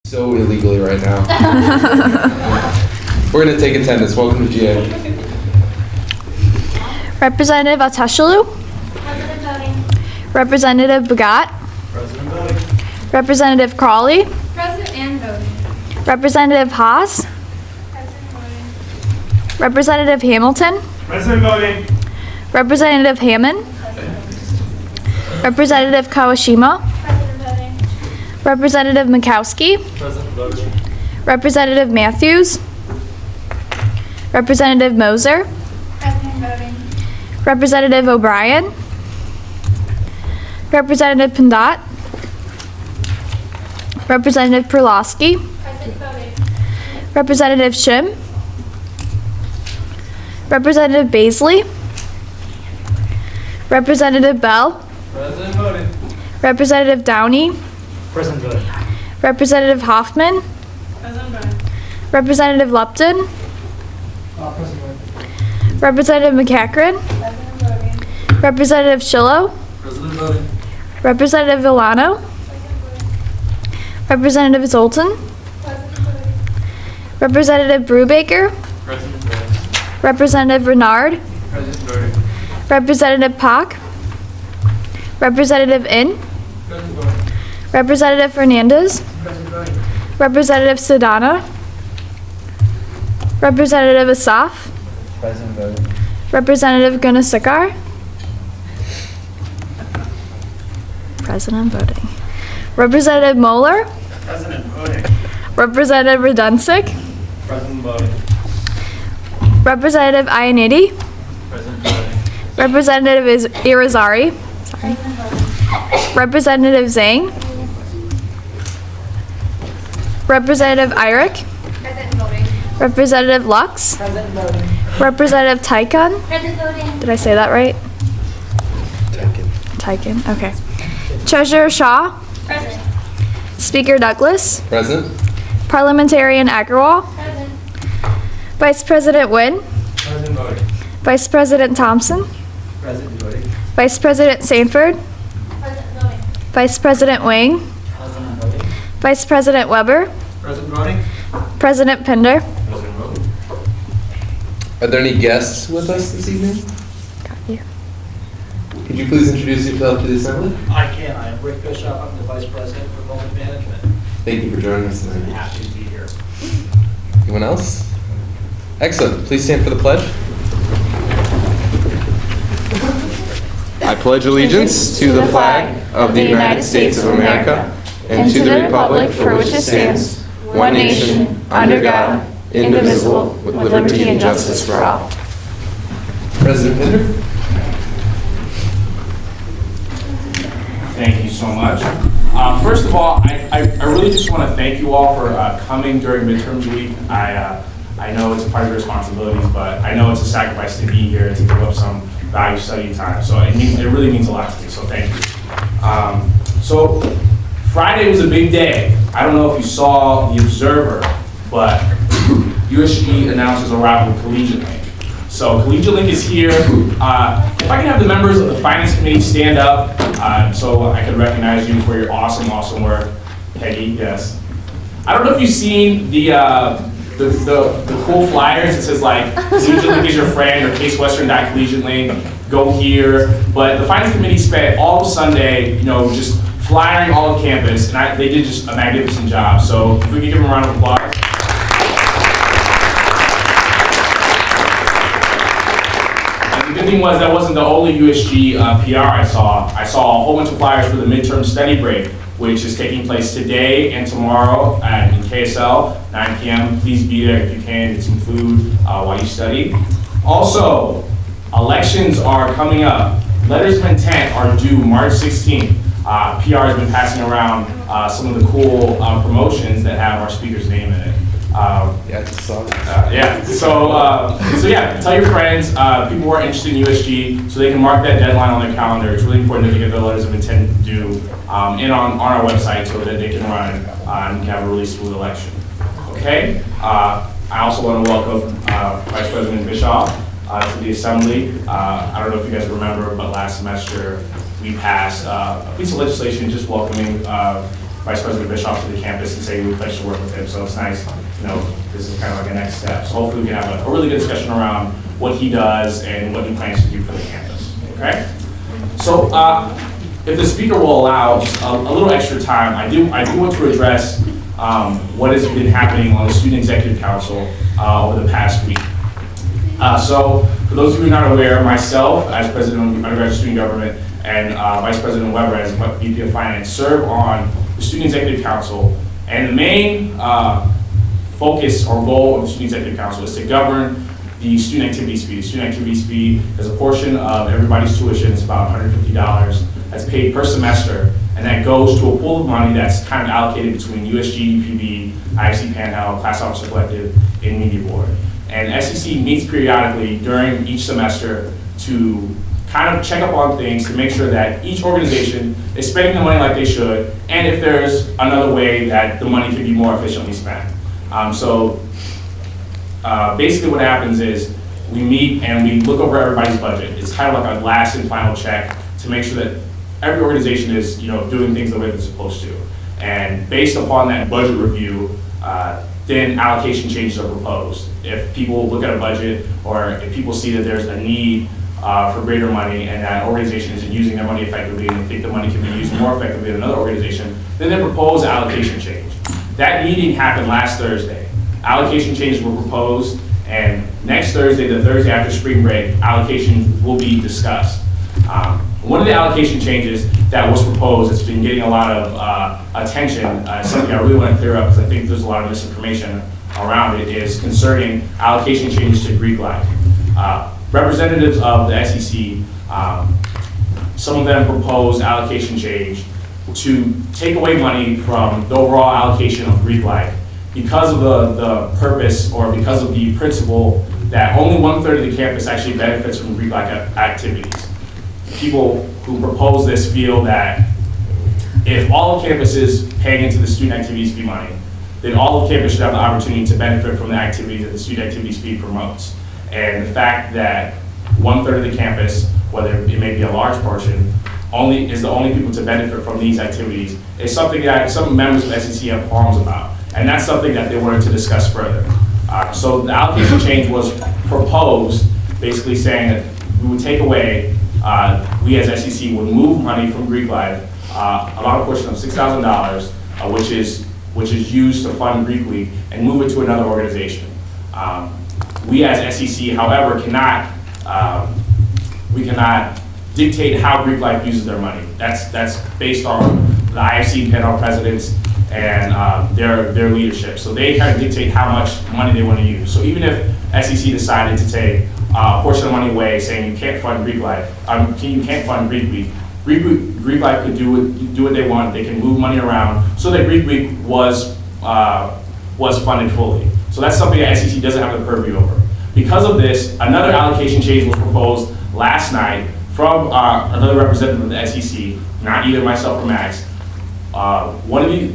So illegally right now. We're going to take attendance. Welcome to GA. Representative Ateshelu. President voting. Representative Bagat. President voting. Representative Crawley. President and voting. Representative Haas. President voting. Representative Hamilton. President voting. Representative Hammond. Representative Kawashima. President voting. Representative Mikowski. President voting. Representative Matthews. Representative Moser. President voting. Representative O'Brien. Representative Pandat. Representative Perlosky. President voting. Representative Shim. Representative Baisley. Representative Bell. President voting. Representative Downey. President voting. Representative Hoffman. President voting. Representative Lupton. President voting. Representative McCachran. President voting. Representative Shillo. President voting. Representative Villano. President voting. Representative Zoltan. President voting. Representative Brubaker. President voting. Representative Renard. President voting. Representative Pak. Representative In. President voting. Representative Fernandez. President voting. Representative Sedana. Representative Asaf. President voting. Representative Gunasekar. President voting. Representative Moeller. President voting. Representative Radunsik. President voting. Representative Ioniti. President voting. Representative Irizarry. Sorry. President voting. Representative Zhang. Representative Irick. President voting. Representative Lux. President voting. Representative Tycon. President voting. Did I say that right? Tycon. Okay. Treasurer Shaw. President. Speaker Douglas. Present. Parliamentarian Agarwal. President. Vice President Nguyen. President voting. Vice President Thompson. President voting. Vice President Sanford. President voting. Vice President Wang. President voting. Vice President Weber. President voting. President Pender. President voting. Are there any guests with us this evening? Got you. Could you please introduce yourself to the assembly? I can. I am Rick Bishop. I'm the Vice President for Moment Management. Thank you for joining us I'm tonight. happy to be here. Anyone else? Excellent. Please stand for the pledge. I pledge allegiance to the flag of the United States of America and to the republic for which it stands, one nation, under God, indivisible, with liberty and justice for all. President Pender? Thank you so much. First of all, I really just want to thank you all for coming during midterms week. I know it's a part of your responsibilities, but I know it's a sacrifice to be here to give up some value study time. So it really means a lot to me, so thank you. So Friday was a big day. I don't know if you saw The Observer, but USG announces arrival of Collegiate Link. So Collegiate Link is here. If I can have the members of the Finance Committee stand up so I can recognize you for your awesome, awesome work. Peggy, yes. I don't know if you've seen the cool flyers. It says like, Collegiate Link is your friend, or Case Western Collegiate Link, go here. But the Finance Committee spent all of Sunday, just flyering all of campus, and they did just a magnificent job. So if we could give them a round of applause. The good thing was that wasn't the only USG PR I saw. I saw a whole bunch of flyers for the midterm study break, which is taking place today and tomorrow in KSL, 9 p.m. Please be there if you can, get some food while you study. Also, elections are coming up. Letters of intent are due March 16th. PR has been passing around some of the cool promotions that have our speaker's name in it. Yeah, I just saw that. So yeah, tell your friends, people who are interested in USG, so they can mark that deadline on their calendar. It's really important that they get their letters of intent due and on our website so that they can run and we can have a really smooth election. Okay? I also want to welcome Vice President Bischoff to the Assembly. I don't know if you guys remember, but last semester we passed a piece of legislation just welcoming Vice President Bischoff to the campus and say we pledge to work with him. So it's nice, this is kind of like a next step. So hopefully we can have a really good discussion around what he does and what he plans to do for the campus, okay? So if the speaker will allow just a little extra time, I do want to address what has been happening on the Student Executive Council over the past week. So for those of you who are not aware, myself as President of Undergraduate Student Government and Vice President Weber as VP of Finance serve on the Student Executive Council, and the main focus or goal of the Student Executive Council is to govern the student activities fee. The student activities fee is a portion of everybody's tuition. It's about $150 that's paid per semester, and that goes to a pool of money that's kind of allocated between USG, UPB, IFC Panhandle, Class Officer Collective, and Media Board. And SEC meets periodically during each semester to kind of check up on things to make sure that each organization is spending the money like they should, and if there's another way that the money can be more efficiently spent. Basically what happens is we meet and we look over everybody's budget. It's kind of like a last and final check to make sure that every organization is doing things the way they're supposed to. And based upon that budget review, then allocation changes are proposed. If people look at a budget or if people see that there's a need for greater money and that organization isn't using their money effectively and they think the money can be used more effectively than another organization, then they propose an allocation change. That meeting happened last Thursday. Allocation changes were proposed, and next Thursday, the Thursday after spring break, allocation will be discussed. One of the allocation changes that was proposed that's been getting a lot of attention, something I really want to clear up because I think there's a lot of misinformation around it, is concerning allocation changes to Greek life. Representatives of the SEC, some of them proposed allocation change to take away money from the overall allocation of Greek life because of the purpose or because of the principle that only 1/3 of the campus actually benefits from Greek life activities. People who propose this feel that if all of campus is paying into the student activities fee money, then all of campus should have the opportunity to benefit from the activities that the student activities fee promotes. And the fact that 1/3 of the campus, whether it may be a large portion, is the only people to benefit from these activities is something that some members of SEC have qualms about. And that's something that they wanted to discuss further. So the allocation change was proposed, basically saying that we would take away, we as SEC would move money from Greek life, about a portion of $6,000, which is used to fund Greek Week, and move it to another organization. We as SEC, however, cannot dictate how Greek life uses their money. That's based on the IFC panel presidents and their leadership. So they kind of dictate how much money they want to use. So even if SEC decided to take a portion of money away, saying you can't fund Greek life, you can't fund Greek Week, Greek life could do what they want. They can move money around so that Greek Week was funded fully. So that's something that SEC doesn't have the purview over. Because of this, another allocation change was proposed last night from another representative of the SEC, not either myself or Max.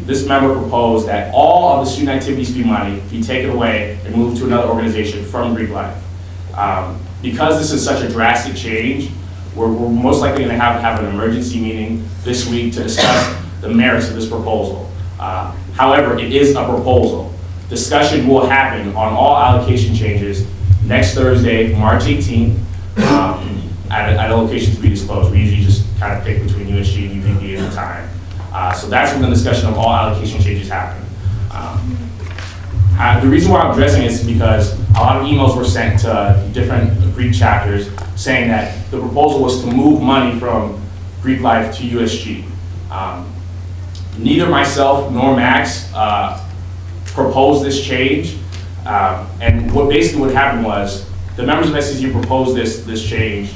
This member proposed that all of the student activities fee money be taken away and moved to another organization from Greek life. Because this is such a drastic change, we're most likely going to have an emergency meeting this week to discuss the merits of this proposal. However, it is a proposal. Discussion will happen on all allocation changes next Thursday, March 18th, at a location to be disclosed. We usually just kind of pick between USG and UPB at the time. So that's when the discussion of all allocation changes happen. The reason why I'm addressing this is because a lot of emails were sent to different Greek chapters saying that the proposal was to move money from Greek life to USG. Neither myself nor Max proposed this change. And what happened was the members of SEC proposed this change,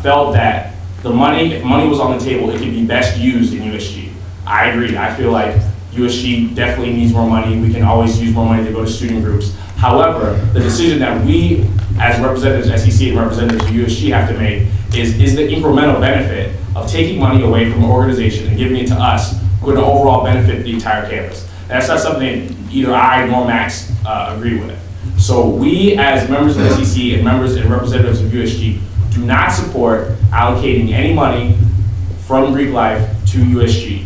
felt that if money was on the table, it could be best used in USG. I agree. I feel like USG definitely needs more money. We can always use more money to go to student groups. However, the decision that we, as representatives of SEC and representatives of USG, have to make is the incremental benefit of taking money away from an organization and giving it to us going to overall benefit the entire campus. That's not something either I nor Max agree with. So we, as members of SEC and members and representatives of USG, do not support allocating any money from Greek life to USG.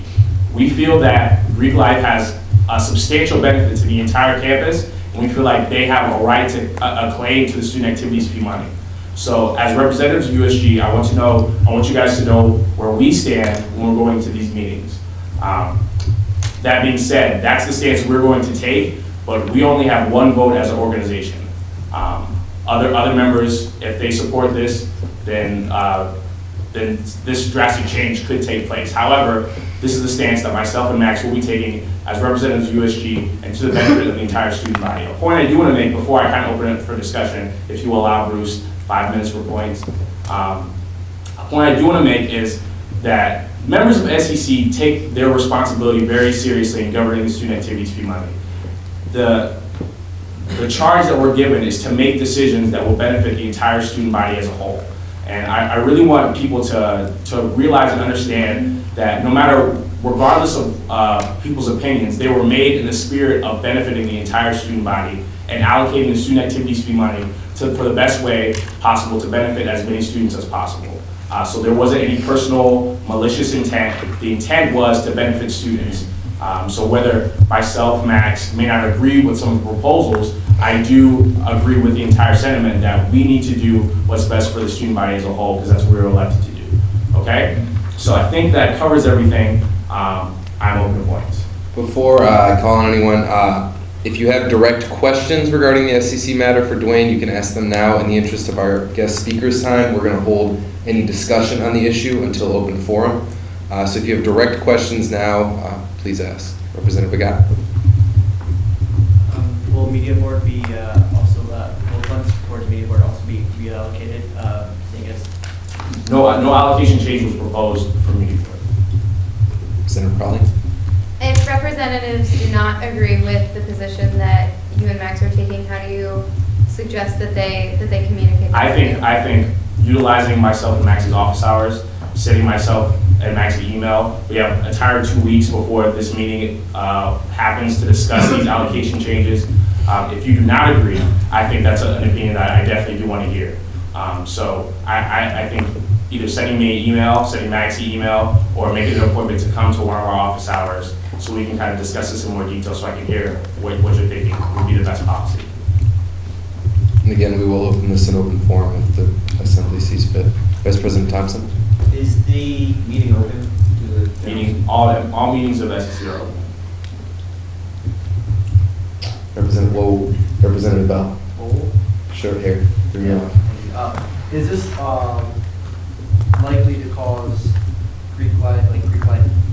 We feel that Greek life has a substantial benefit to the entire campus, and we feel like they have a right to a claim to the student activities fee money. So as representatives of USG, I want you guys to know where we stand when we're going to these meetings. That being said, that's the stance we're going to take, but we only have one vote as an organization. Other members, if they support this, then this drastic change could take place. However, this is the stance that myself and Max will be taking as representatives of USG and to the benefit of the entire student body. A point I do want to make before I kind of open it for discussion, if you allow, Bruce, 5 minutes for points. A point I do want to make is that members of SEC take their responsibility very seriously in governing the student activities fee money. The charge that we're given is to make decisions that will benefit the entire student body as a whole. And I really want people to realize and understand that no matter, regardless of people's opinions, they were made in the spirit of benefiting the entire student body and allocating the student activities fee money for the best way possible to benefit as many students as possible. So there wasn't any personal malicious intent. The intent was to benefit students. So whether myself, Max, may not agree with some of the proposals, I do agree with the entire sentiment that we need to do what's best for the student body as a whole, because that's what we're elected to do, okay? So I think that covers everything. I'm open to points. Before I call on anyone, if you have direct questions regarding the SEC matter for Dwayne, you can ask them now. In the interest of our guest speakers' time, we're going to hold any discussion on the issue until open forum. So if you have direct questions now, please ask. Representative Begat. Will media board be also, will funds towards media board also be reallocated, seeing as? No allocation change was proposed for media board. Senator Crowley. If representatives do not agree with the position that you and Max are taking, how do you suggest that they communicate? I think utilizing myself and Max's office hours, sending myself and Max's email. We have an entire 2 weeks before this meeting happens to discuss these allocation changes. If you do not agree, I think that's an opinion that I definitely do want to hear. So I think either sending me an email, sending Max an email, or making an appointment to come to one of our office hours so we can kind of discuss this in more detail so I can hear what you're thinking would be the best policy. And again, we will open this in open forum if the Assembly sees fit. Vice President Thompson. Is the meeting open to the? Meaning all meetings of SEC are open. Representative Bell. Oh. Short hair. Bring it on. Is this likely to cause Greek life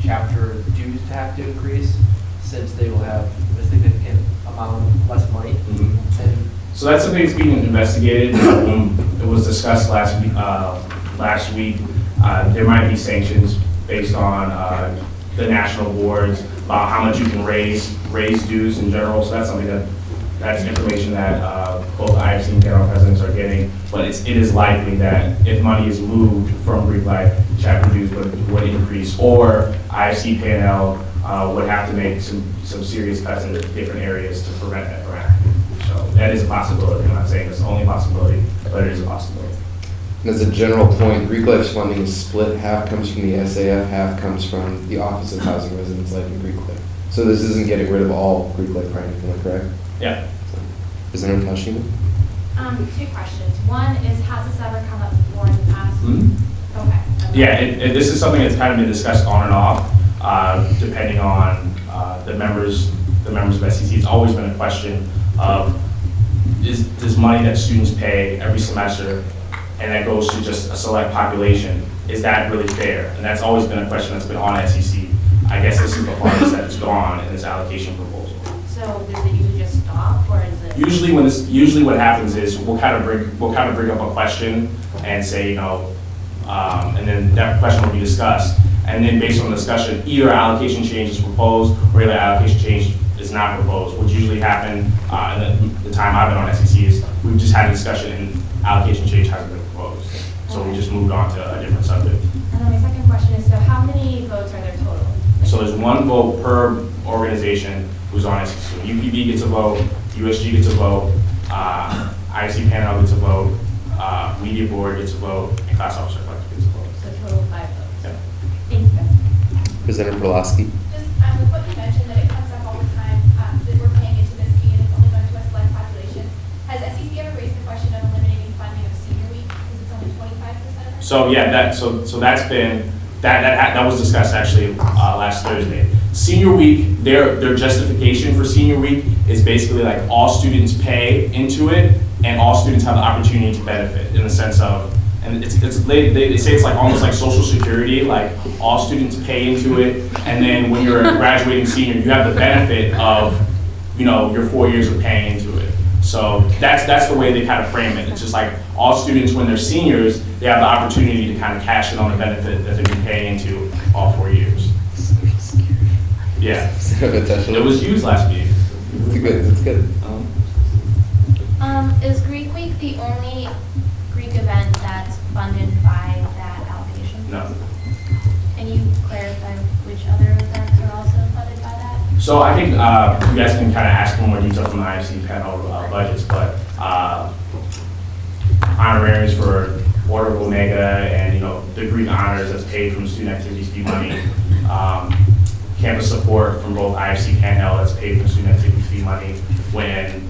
chapter dues to have to increase, since they will have a significant amount less money? Mm-hmm. And So that's something that's being investigated. It was discussed last week. There might be sanctions based on the national boards about how much you can raise dues in general. So that's something that's information that both IFC and panel presidents are getting. But it is likely that if money is moved from Greek life, chapter dues would increase, or IFC panel would have to make some serious cuts in different areas to prevent that from happening. So that is a possibility. I'm not saying it's the only possibility, but it is a possibility. And as a general point, Greek Life's funding is split. Half comes from the SAF, half comes from the Office of Housing Residence Life in Greek Life. So this isn't getting rid of all Greek Life funding, am I correct? Yeah. Representative Tashima? 2 questions. One is, has this ever come up before in the past? Mm-hmm. Okay. Yeah, this is something that's kind of been discussed on and off, depending on the members of SEC. It's always been a question of, does money that students pay every semester and that goes to just a select population, is that really fair? And that's always been a question that's been on SEC. I guess this is the farthest that it's gone in this allocation proposal. So does it usually just stop, or is it? Usually what happens is we'll kind of bring up a question and say, and then that question will be discussed. And then based on the discussion, either allocation change is proposed or either allocation change is not proposed. What usually happen in the time I've been on SEC is we've just had a discussion and allocation change hasn't been proposed. So we just moved on to a different subject. And then my second question is, so how many votes are there total? So there's one vote per organization who's on SEC. UPB gets a vote, USG gets a vote, IFC panel gets a vote, media board gets a vote, and class officer collective gets a vote. So total 5 votes. Yeah. Thank you. Representative Perlowski? Just So yeah, that's been, that was discussed actually last Thursday. Senior week, their justification for senior week is basically like all students pay into it and all students have the opportunity to benefit in the sense of, and they say it's like almost like Social Security, like all students pay into it, and then when you're a graduating senior, you have the benefit of, you know, your 4 years of paying into it. So that's the way they kind of frame it. It's just like all students, when they're seniors, they have the opportunity to kind of cash in on the benefit that they've been paying into all 4 years. Yeah, it was used last week. That's good. Is Greek Week the only Greek event that's funded by that allocation? No. Can you clarify which other events are also funded by that? So I think you guys can kind of ask for more detail from the IFC panel budgets, but honoraries for Order of Omega and, you know, the Greek honors that's paid from student activities fee money. Campus support from both IFC and L that's paid from student activities fee money. When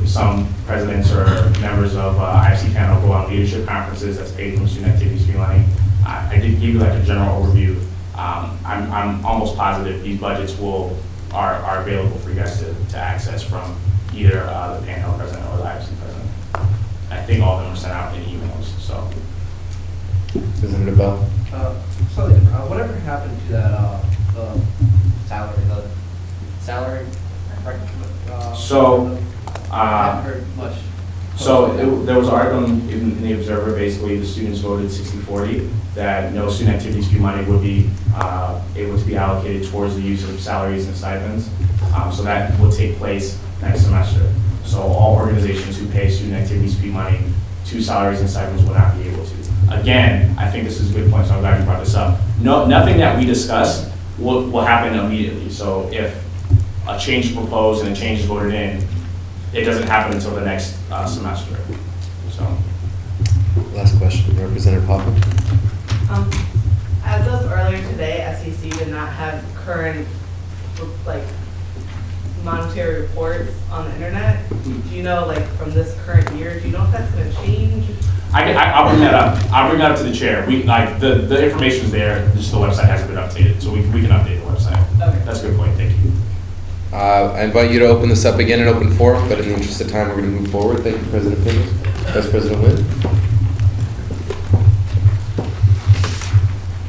some presidents or members of IFC panel go on leadership conferences, that's paid from student activities fee money. I did give you like a general overview. I'm almost positive these budgets are available for you guys to access from either the panel president or the IFC president. I think all of them were sent out in emails. So, President Bell. Whatever happened to that salary? So, I haven't heard much. There was an article in the Observer, basically the students voted 60-40 that no student activities fee money would be able to be allocated towards the use of salaries and stipends. So that will take place next semester. So all organizations who pay student activities fee money to salaries and stipends will not be able to. Again, I think this is a good point, so I'm glad you brought this up. Nothing that we discuss will happen immediately. So if a change is proposed and a change is voted in, it doesn't happen until the next semester. So. Last question, Representative Hoffman. As of earlier today, SEC did not have current, like, monetary reports on the internet. Do you know, like, from this current year, do you know if that's going to change? I'll bring that up. I'll bring that up to the chair. The information's there, just the website hasn't been updated, so we can update the website. Okay. That's a good point, thank you. I invite you to open this up again in open forum, but in the interest of time, we're going to move forward. Thank you, President Pinder. Vice President Wynn.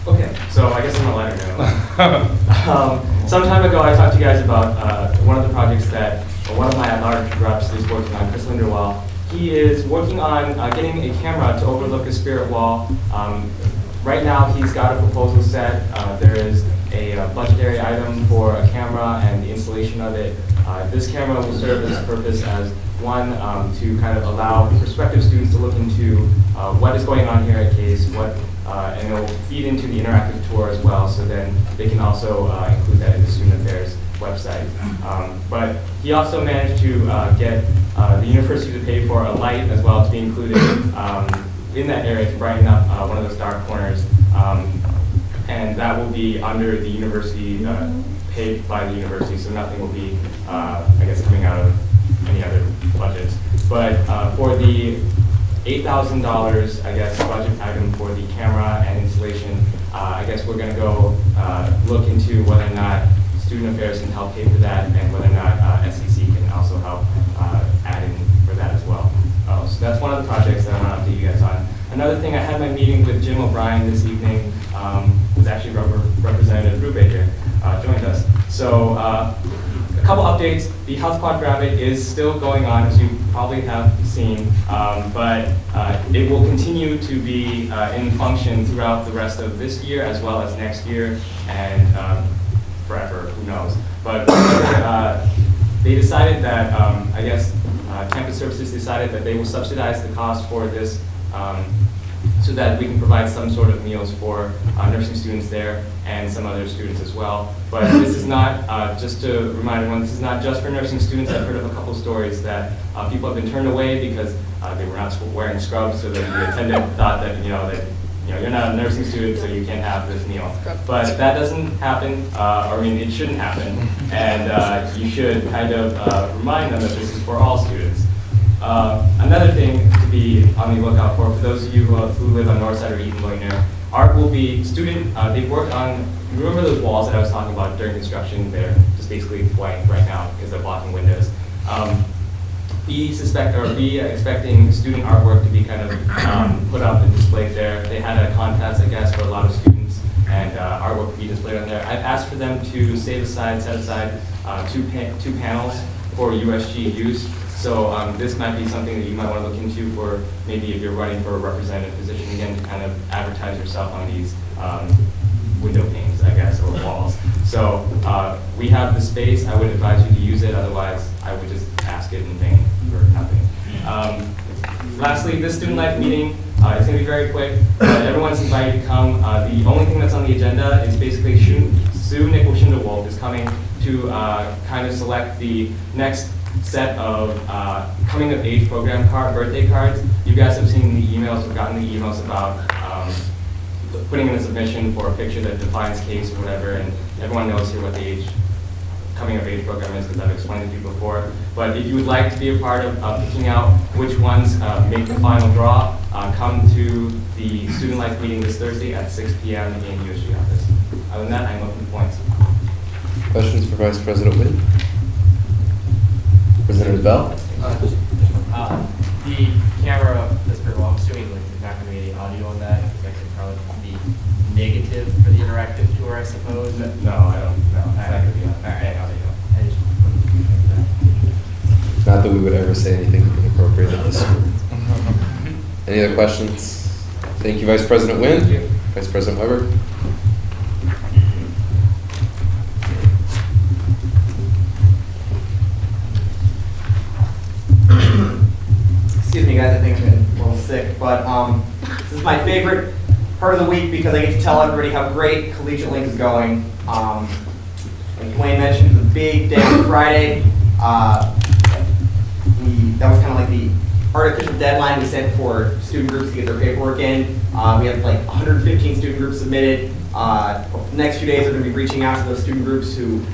Okay, so I guess I'm a lighter note. Some time ago, I talked to you guys about one of the projects that one of my at-large reps is working on, Chris Linderwall. He is working on getting a camera to overlook a spirit wall. Right now, he's got a proposal set. There is a budgetary item for a camera and the installation of it. This camera will serve this purpose as one, to kind of allow prospective students to look into what is going on here at Case, and it will feed into the interactive tour as well, so then they can also include that in the Student Affairs website. But he also managed to get the university to pay for a light as well to be included in that area to brighten up one of those dark corners. And that will be under the university, paid by the university, so nothing will be, I guess, coming out of any other budgets. But for the $8,000, I guess, budget item for the camera and installation, I guess we're going to go look into whether or not Student Affairs can help pay for that, and whether or not SEC can also help add in for that as well. So that's one of the projects that I want to update you guys on. Another thing, I had my meeting with Jim O'Brien this evening. Was actually Representative Brubaker joined us. So a couple updates. The Health Quadrant is still going on, as you probably have seen, but it will continue to be in function throughout the rest of this year as well as next year and forever, who knows. But they decided that, I guess, Campus Services decided that they will subsidize the cost for this so that we can provide some sort of meals for nursing students there and some other students as well. But this is not, just to remind everyone, this is not just for nursing students. I've heard of a couple stories that people have been turned away because they were not wearing scrubs, so that the attendant thought that, you're not a nursing student, so you can't have this meal. But that doesn't happen, it shouldn't happen. And you should kind of remind them that this is for all students. Another thing to be on the lookout for those of you who live on North Side or Eaton going there, art will be they've worked on, remember those walls that I was talking about during construction? They're just basically blank right now because they're blocking windows. Be expecting student artwork to be kind of put up and displayed there. They had a contest, I guess, for a lot of students, and artwork to be displayed on there. I've asked for them to set aside two panels for USG use. So this might be something that you might want to look into for maybe if you're running for a representative position, again, to kind of advertise yourself on these window panes, I guess, or walls. So we have the space. I would advise you to use it. Otherwise, I would just ask it in vain for nothing. Lastly, this student life meeting is going to be very quick. Everyone's invited to come. The only thing that's on the agenda is basically Sue Nickel-Schindewolf is coming to kind of select the next set of coming of age program birthday cards. You guys have seen the emails or gotten the emails about putting in a submission for a picture that defines case or whatever, and everyone knows here what the coming of age program is because I've explained it to you before. But if you would like to be a part of picking out which ones make the final draw, come to the student life meeting this Thursday at 6 p.m. in USG office. Other than that, I'm open to points. Questions for Vice President Wynn? Representative Bell? The camera that's pretty well, I'm assuming like, there's not going to be any audio on that. That could probably be negative for the interactive tour, I suppose. No, I don't. No, it's not going to be on. All right, audio. Not that we would ever say anything inappropriate at this school. Any other questions? Thank you, Vice President Wynn. Thank you. Vice President Weber. Excuse me, guys, I think I'm getting a little sick, but this is my favorite part of the week because I get to tell everybody how great Collegiate Link is going. Like Dwayne mentioned, it was a big day on Friday. That was kind of like the artificial deadline we set for student groups to get their paperwork in. We have like 115 student groups submitted. The next few days we're going to be reaching out to those student groups who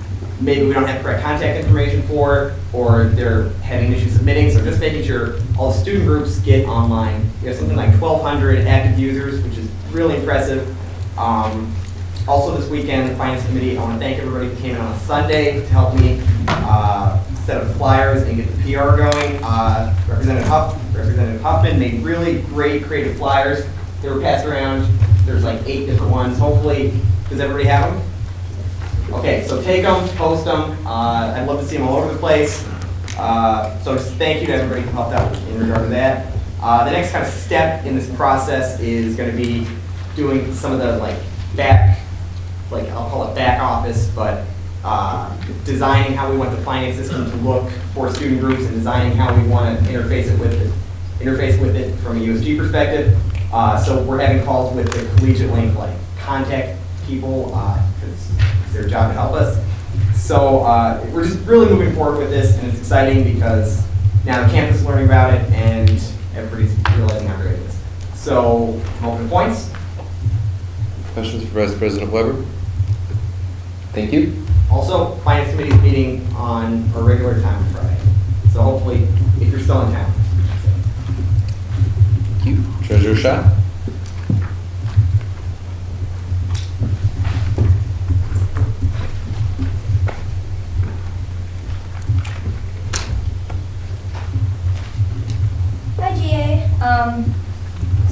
maybe we don't have correct contact information for, or they're having issues submitting. So just making sure all the student groups get online. We have something like 1,200 active users, which is really impressive. Also this weekend, the Finance Committee, I want to thank everybody who came in on a Sunday to help me set up the flyers and get the PR going. Representative Huffman made really great creative flyers. They were passed around. There's like 8 different ones. Hopefully, does everybody have them? Okay, so take them, post them. I'd love to see them all over the place. So just thank you to everybody who helped out in regard to that. The next kind of step in this process is going to be doing some of the I'll call it back office, but designing how we want the finance system to look for student groups and designing how we want to interface with it from a USG perspective. So we're having calls with the Collegiate Link, contact people, because it's their job to help us. So we're just really moving forward with this, and it's exciting because now the campus is learning about it, and everybody's realizing how great it is. So, open points. Questions for Vice President Weber? Thank you. Also, Finance Committee is meeting on a regular time on Friday. So hopefully, if you're still in town. Thank you. Treasurer Shaw? Hi, GA.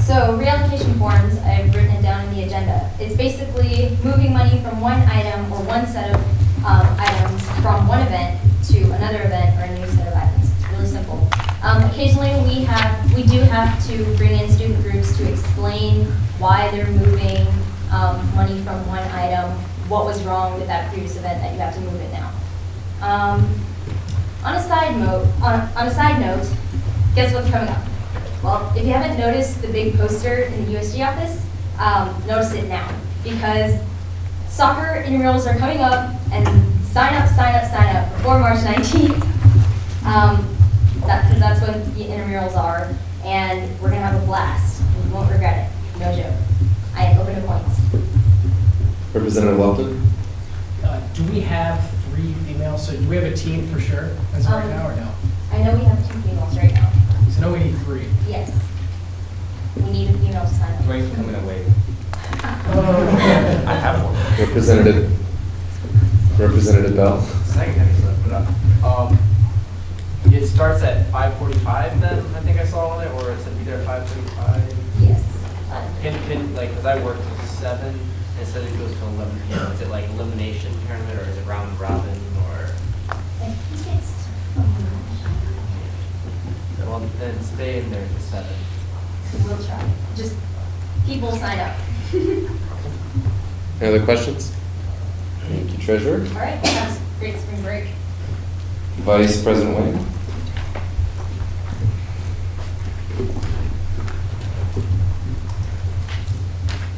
So reallocation forms, I've written it down in the agenda. It's basically moving money from one item or one set of items from one event to another event or a new set of items. It's really simple. Occasionally we do have to bring in student groups to explain why they're moving money from one item, what was wrong with that previous event that you have to move it now. On a side note, guess what's coming up? Well, if you haven't noticed the big poster in the USG office, notice it now, because soccer intramurals are coming up, and sign up before March 19th, because that's when the intramurals are, and we're going to have a blast. You won't regret it. No joke. I am open to points. Representative Welton? Do we have 3 females? So do we have a team for sure as of right now or no? I know we have 2 females right now. So now we need 3. Yes. We need a female to sign up. Dwayne's coming away. I have one. Representative Bell. Second time he's put up. It starts at 5:45 then, I think I saw on it, or it said be there at 5:45? Yes. Like, because I work till 7, it said it goes to 11 p.m. Is it like elimination tournament, or is it round robin, or? I think it's, Well, then stay in there till 7. we'll try. Just, people sign up. Any other questions? Thank you, Treasurer. All right, have a great spring break. Vice President Wayne.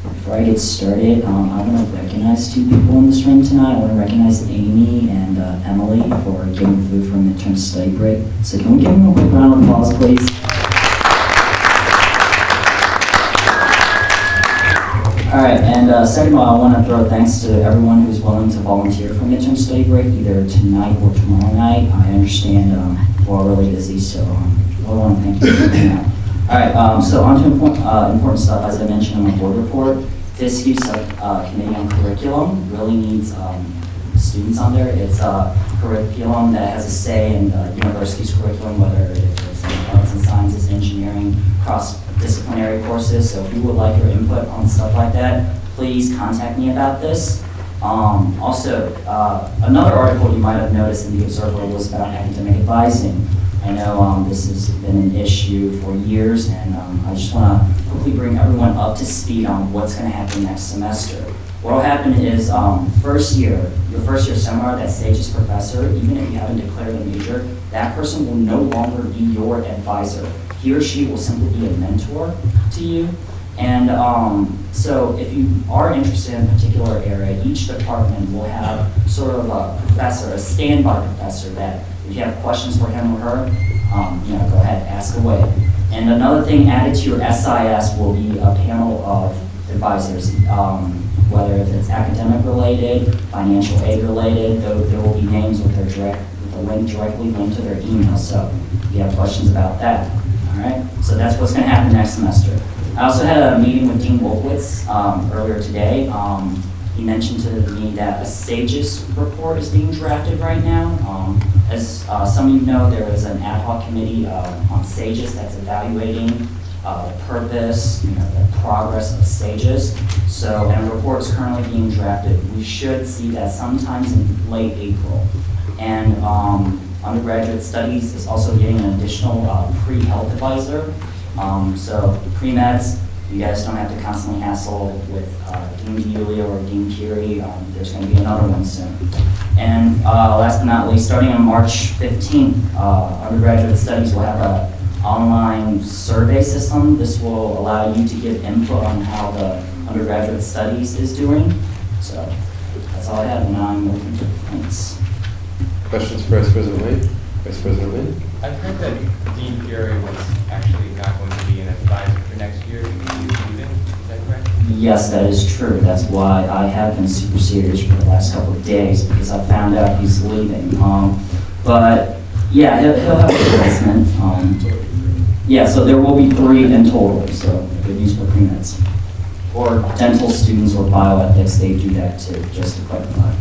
Before I get started, I want to recognize 2 people in this room tonight. I want to recognize Amy and Emily for getting food for a midterm study break. So can we give them a quick round of applause, please? All right, and second of all, I want to throw thanks to everyone who's willing to volunteer for midterm study break, either tonight or tomorrow night. I understand we're all really busy, so I want to thank you for doing that. All right, so on to important stuff. As I mentioned in my board report, this use committee on curriculum really needs students on there. It's a curriculum that has a say in the university's curriculum, whether it's in arts and sciences, engineering, cross-disciplinary courses. So if you would like your input on stuff like that, please contact me about this. Also, another article you might have noticed in the Observer was about academic advising. I know this has been an issue for years, and I just want to quickly bring everyone up to speed on what's going to happen next semester. What will happen is your first year seminar, that Stages professor, even if you haven't declared a major, that person will no longer be your advisor. He or she will simply be a mentor to you. And so if you are interested in a particular area, each department will have sort of a professor, a standby professor that if you have questions for him or her, go ahead, ask away. And another thing added to your SIS will be a panel of advisors, whether if it's academic related, financial aid related, there will be names with a link directly linked to their email. So if you have questions about that, all right? So that's what's going to happen next semester. I also had a meeting with Dean Wolfowitz earlier today. He mentioned to me that a SAGES report is being drafted right now. As some of you know, there is an ad hoc committee on SAGES that's evaluating the purpose, the progress of SAGES. So, and a report is currently being drafted. We should see that sometimes in late April. And Undergraduate Studies is also getting an additional pre-health advisor. So pre-meds, you guys don't have to constantly hassle with Dean Giulia or Dean Curie. There's going to be another one soon. And last but not least, starting on March 15th, Undergraduate Studies will have an online survey system. This will allow you to give input on how the Undergraduate Studies is doing. So that's all I have, and now I'm open to thanks. Questions for Vice President Wayne? Vice President Wayne? I've heard that Dean Fury was actually not going to be an advisor for next year because he's leaving. Is that correct? Yes, that is true. That's why I have been super serious for the last couple of days, because I found out he's leaving. But yeah, he'll have a replacement. Yeah, so there will be 3 in total, so good news for pre-meds. Or dental students or bioethics, they do that too, just to clarify.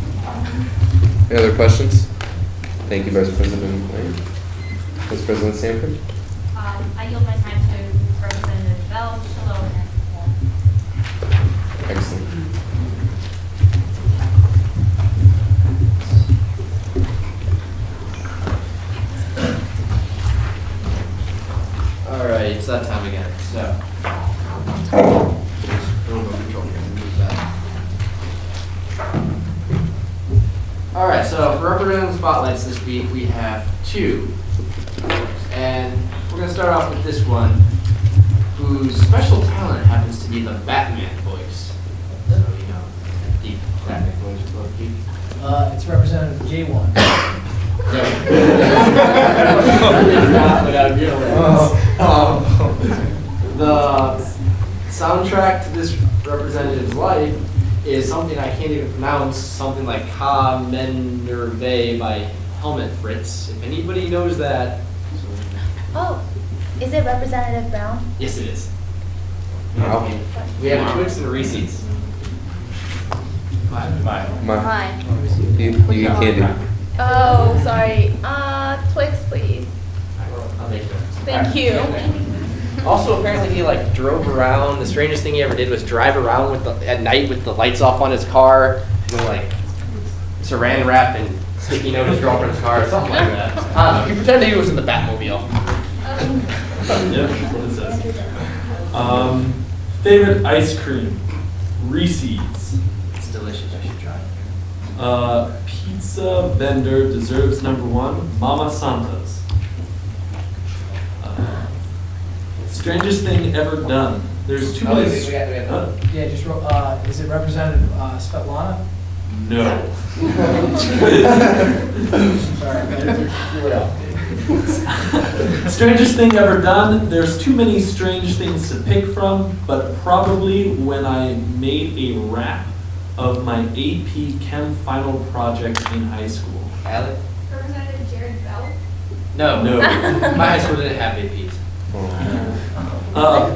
Any other questions? Thank you, Vice President Wayne. Vice President Sanford? I yield my time to Representative Bell, Shalom, and Moore. Excellent. All right, it's that time again, so. All right, so for representative spotlights this week, we have 2. And we're gonna start off with this one, whose special talent happens to be the Batman voice. So, deep Batman voice, both deep. It's Representative J1. Not without the soundtrack to this representative's life is something I can't even pronounce, something like Ha Menerve by Helmet Fritz. If anybody knows that. Oh, Is it Representative Brown? Yes, it is. Wow. We have Twix and Reese's. Mine. Mine. You get candy. Oh, sorry. Twix, please. I'll make it. Thank you. Also, apparently he like drove around. The strangest thing he ever did was drive around at night with the lights off on his car, and like saran wrap and sticky note his girlfriend's car, something like that. I don't know. He pretended he was in the Batmobile. Yeah, that's what it says. Favorite ice cream? Reese's. It's delicious. I should try. Pizza vendor deserves #1, Mama Santa's. Strangest thing ever done. There's too many. Yeah, just, is it Representative Svetlana? No. Strangest thing ever done. There's too many strange things to pick from, but probably when I made a rap of my AP Chem final project in high school. Alec? Representative Jared Bell. No. No. My high school didn't have APs.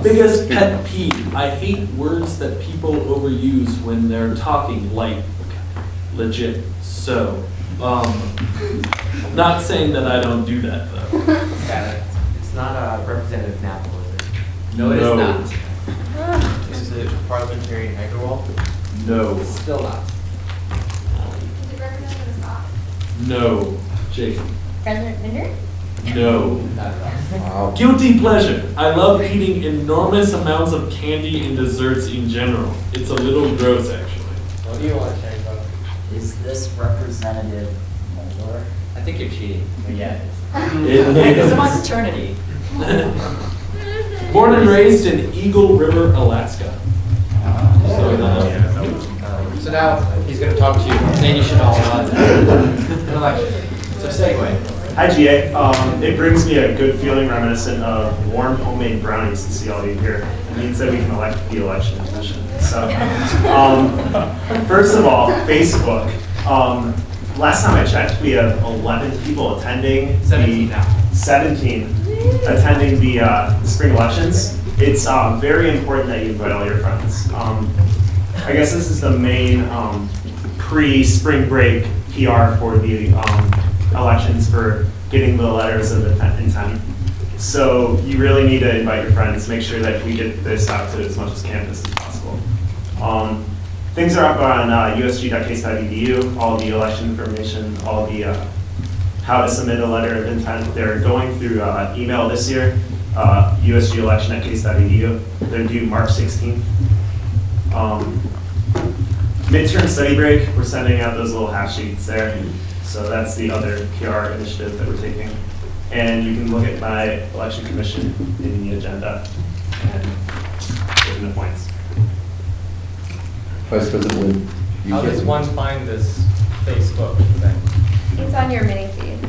Biggest pet peeve. I hate words that people overuse when they're talking, like legit. So, not saying that I don't do that though. It's not Representative Napple, is it? No, it is not. Is it parliamentary Nigerwald? No. Still not. Is it Representative Scott? No. Jason. President Bender? No. Not at all. Wow. Guilty pleasure. I love eating enormous amounts of candy and desserts in general. It's a little gross, actually. What do you want to change about? Is this Representative Mulder? I think you're cheating. Yeah. It is. my fraternity. Born and raised in Eagle River, Alaska. So now he's going to talk to you, saying you should all an election. So segue. Hi, GA. It brings me a good feeling reminiscent of warm homemade brownies to see all of you here. It means that we can elect the election commission. So, first of all, Facebook. Last time I checked, we have 11 people attending. 17 now. 17 attending the spring elections. It's very important that you invite all your friends. I guess this is the main pre-spring break PR for the elections for getting the letters of intent. So you really need to invite your friends, make sure that we get this out to as much as campus as possible. Things are up on usg.case.edu, all the election information, all the how to submit a letter of intent. They're going through email this year, usgelection@case.edu. They're due March 16th. Midterm study break, we're sending out those little half sheets there. So that's the other PR initiative that we're taking. And you can look at my election commission in the agenda and get in the points. Vice President Wood. How does one find this Facebook thing? It's on your mini feed.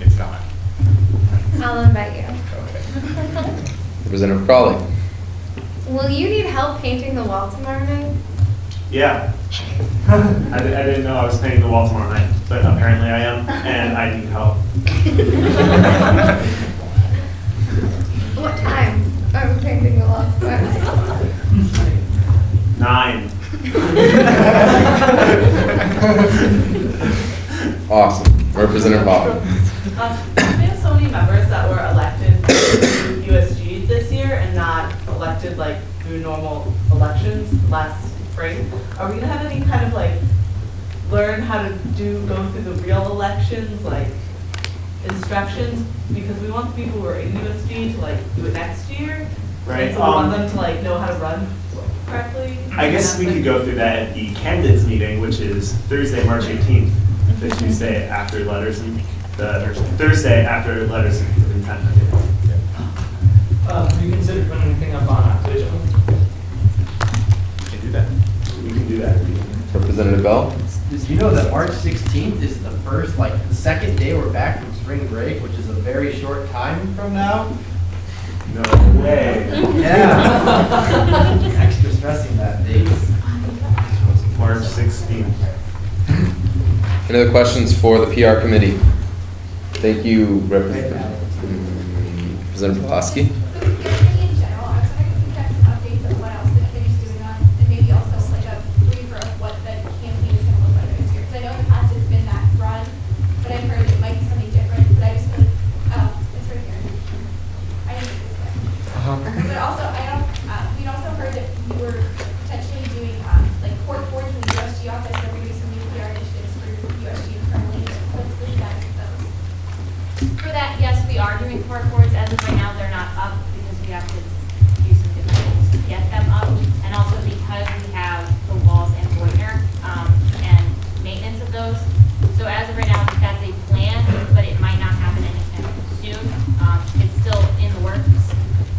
It's not. I'll invite you. Okay. Representative Crawley. Will you need help painting the wall tomorrow night? Yeah. I didn't know I was painting the wall tomorrow night, but apparently I am, and I need help. What time are we painting the wall tomorrow night? 9. Awesome. Representative Bob. We have so many members that were elected through USG this year and not elected like through normal elections last spring. Are we gonna have any kind of like learn how to go through the real elections, like instructions? Because we want the people who are in USG to like do it next year. Right. So we want them to like know how to run correctly. I guess we could go through that at the candidates meeting, which is Thursday, March 18th, the Tuesday after letters and Thursday after letters of intent. Have you considered putting anything up on Twitter? We can do that. We can do that. Representative Bell. Did you know that March 16th is the first, like, the second day we're back from spring break, which is a very short time from now? No way. Yeah. Extra stressing that date. March 16th. Any other questions for the PR committee? Thank you, Representative. Representative Pulaski. In general, I was wondering if you could have some updates of what else the committee's doing on, and maybe also like a briefer of what the campaign is going to look like this year. Because I know in the past it's been that run, but I've heard it might be something different. But I just feel like, it's right here. I didn't get this yet. But also, we'd also heard that you were potentially doing like court boards in the USG office. There were going to be some new PR initiatives for USG internally. What's the status of those? For that, yes, we are doing court boards. As of right now, they're not up because we have to do some different things to get them up. And also because we have the walls and Voigtner, and maintenance of those. So as of right now, that's a plan, but it might not happen anytime soon. It's still in the works.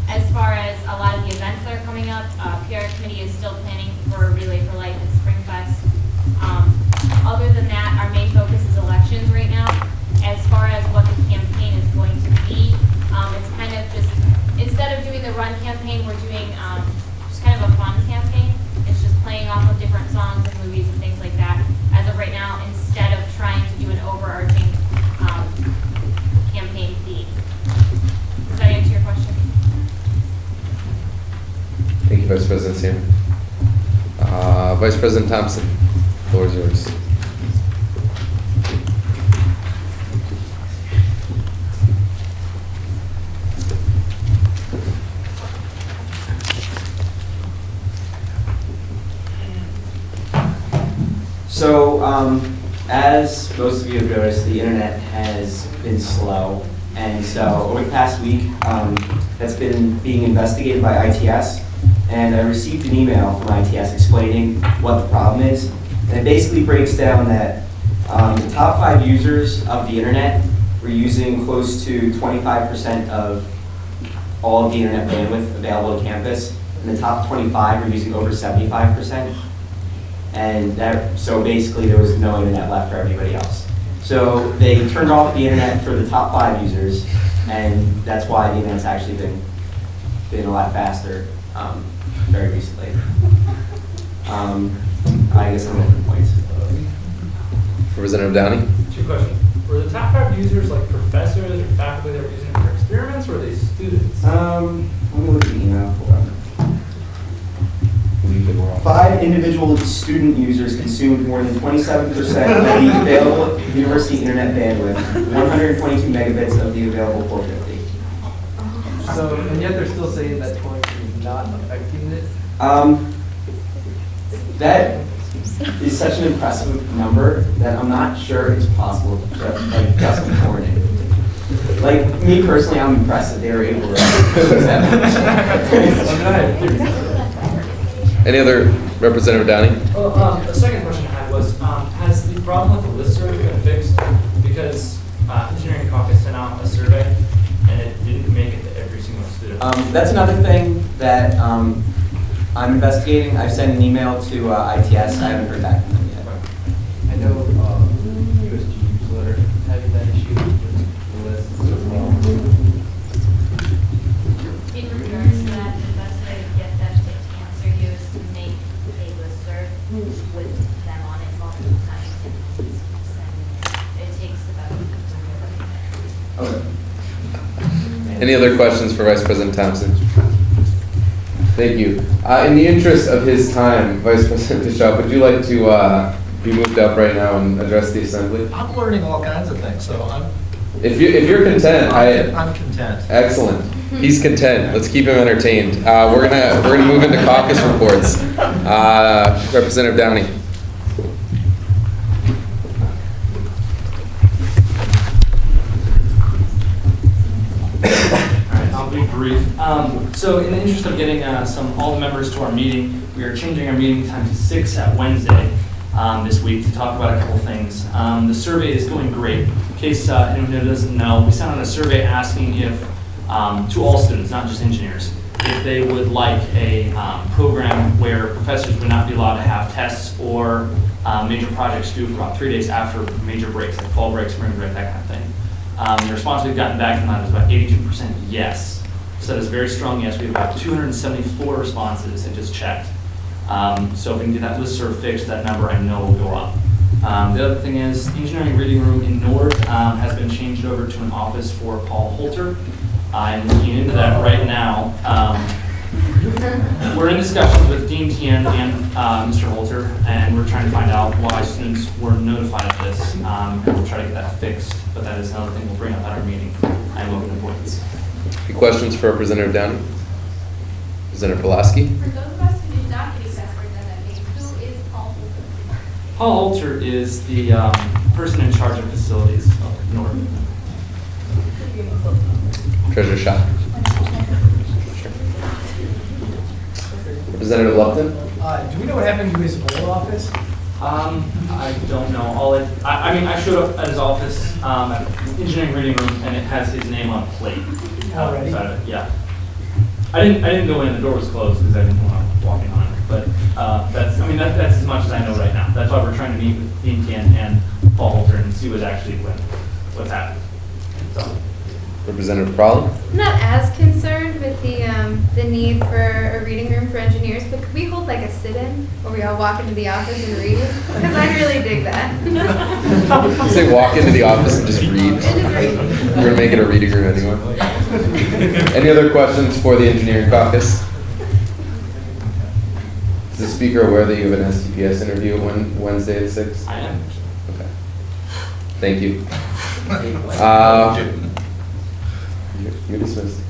As far as a lot of the events that are coming up, PR committee is still planning for a Relay for Life and Spring Fest. Other than that, our main focus is elections right now. As far as what the campaign is going to be, it's kind of just, instead of doing the run campaign, we're doing just kind of a fun campaign. It's just playing off of different songs and movies and things like that. As of right now, instead of trying to do an overarching campaign theme. Does that answer your question? Thank you, Vice President Sam. Vice President Thompson, the floor is yours. So, as most of you have noticed, the internet has been slow. And so over the past week, that's been being investigated by ITS. And I received an email from ITS explaining what the problem is. And it basically breaks down that the top 5 users of the internet were using close to 25% of all of the internet bandwidth available on campus. And the top 25 are using over 75%. And so basically there was no internet left for everybody else. So they turned off the internet for the top 5 users, and that's why the internet's actually been a lot faster very recently. I guess I'm open points. Representative Downey. 2 questions. Were the top 5 users like professors or faculty that were using it for experiments, or were they students? Let me look at the email. Hold on. 5 individual student users consumed more than 27% of the available university internet bandwidth, 122 megabits of the available 450. So, and yet they're still saying that quarantine is not affecting it? That is such an impressive number that I'm not sure it's possible to like just quarantine. Like me personally, I'm impressed that they were able to do that. Any other Representative Downey? Well, the second question I had was, has the problem with the listserv been fixed? Because Engineering Caucus sent out a survey and it didn't make it to every single student. That's another thing that I'm investigating. I've sent an email to ITS. I haven't heard back from them yet. I know USG newsletter having that issue with the list as well. In regards to that, the best way to get them to answer you is to make a listserv with them on it multiple times and send it. It takes about a week. Okay. Any other questions for Vice President Thompson? Thank you. In the interest of his time, Vice President Bishop, would you like to be moved up right now and address the Assembly? I'm learning all kinds of things, so I'm. If you're content, I'm content. Excellent. He's content. Let's keep him entertained. We're gonna move into caucus reports. Representative Downey. I'll be brief. So in the interest of getting all the members to our meeting, we are changing our meeting time to 6 at Wednesday this week to talk about a couple things. The survey is going great. In case anyone who doesn't know, we sent out a survey asking if, to all students, not just engineers, if they would like a program where professors would not be allowed to have tests or major projects due for about 3 days after major breaks, like fall break, spring break, that kind of thing. The response we've gotten back from that is about 82% yes. So that is very strong yes. We have about 274 responses I just checked. So if we can get that listserv fixed, that number I know will go up. The other thing is, the engineering reading room in Nord has been changed over to an office for Paul Holter. I'm looking into that right now. We're in discussions with Dean Tien and Mr. Holter, and we're trying to find out why students were notified of this, and we'll try to get that fixed, but that is another thing we'll bring up at our meeting and look at importance. Any questions for Representative Downey? Representative Pulaski? For those of us who did not get access to that name, who is Paul Holter? Paul Holter is the person in charge of facilities up north. Treasurer Shaw? Representative Lupton? Do we know what happened to his old office? I don't know. I mean, I showed up at his office at the engineering reading room, and it has his name on a plate. Already? Outside of it, yeah. I didn't go in. The door was closed because I didn't want to walk in on it. But that's as much as I know right now. That's why we're trying to meet with Dean Tien and Paul Holter and see what's happening. So. Representative Crawley? I'm not as concerned with the need for a reading room for engineers, but could we hold like a sit-in where we all walk into the office and read? Because I really dig that. You say walk into the office and just read. We're going to make it a reading room anyway. Any other questions for the engineering caucus? Is the speaker aware that you have an STPS interview Wednesday at 6? I am. Okay. Thank you. You're dismissed.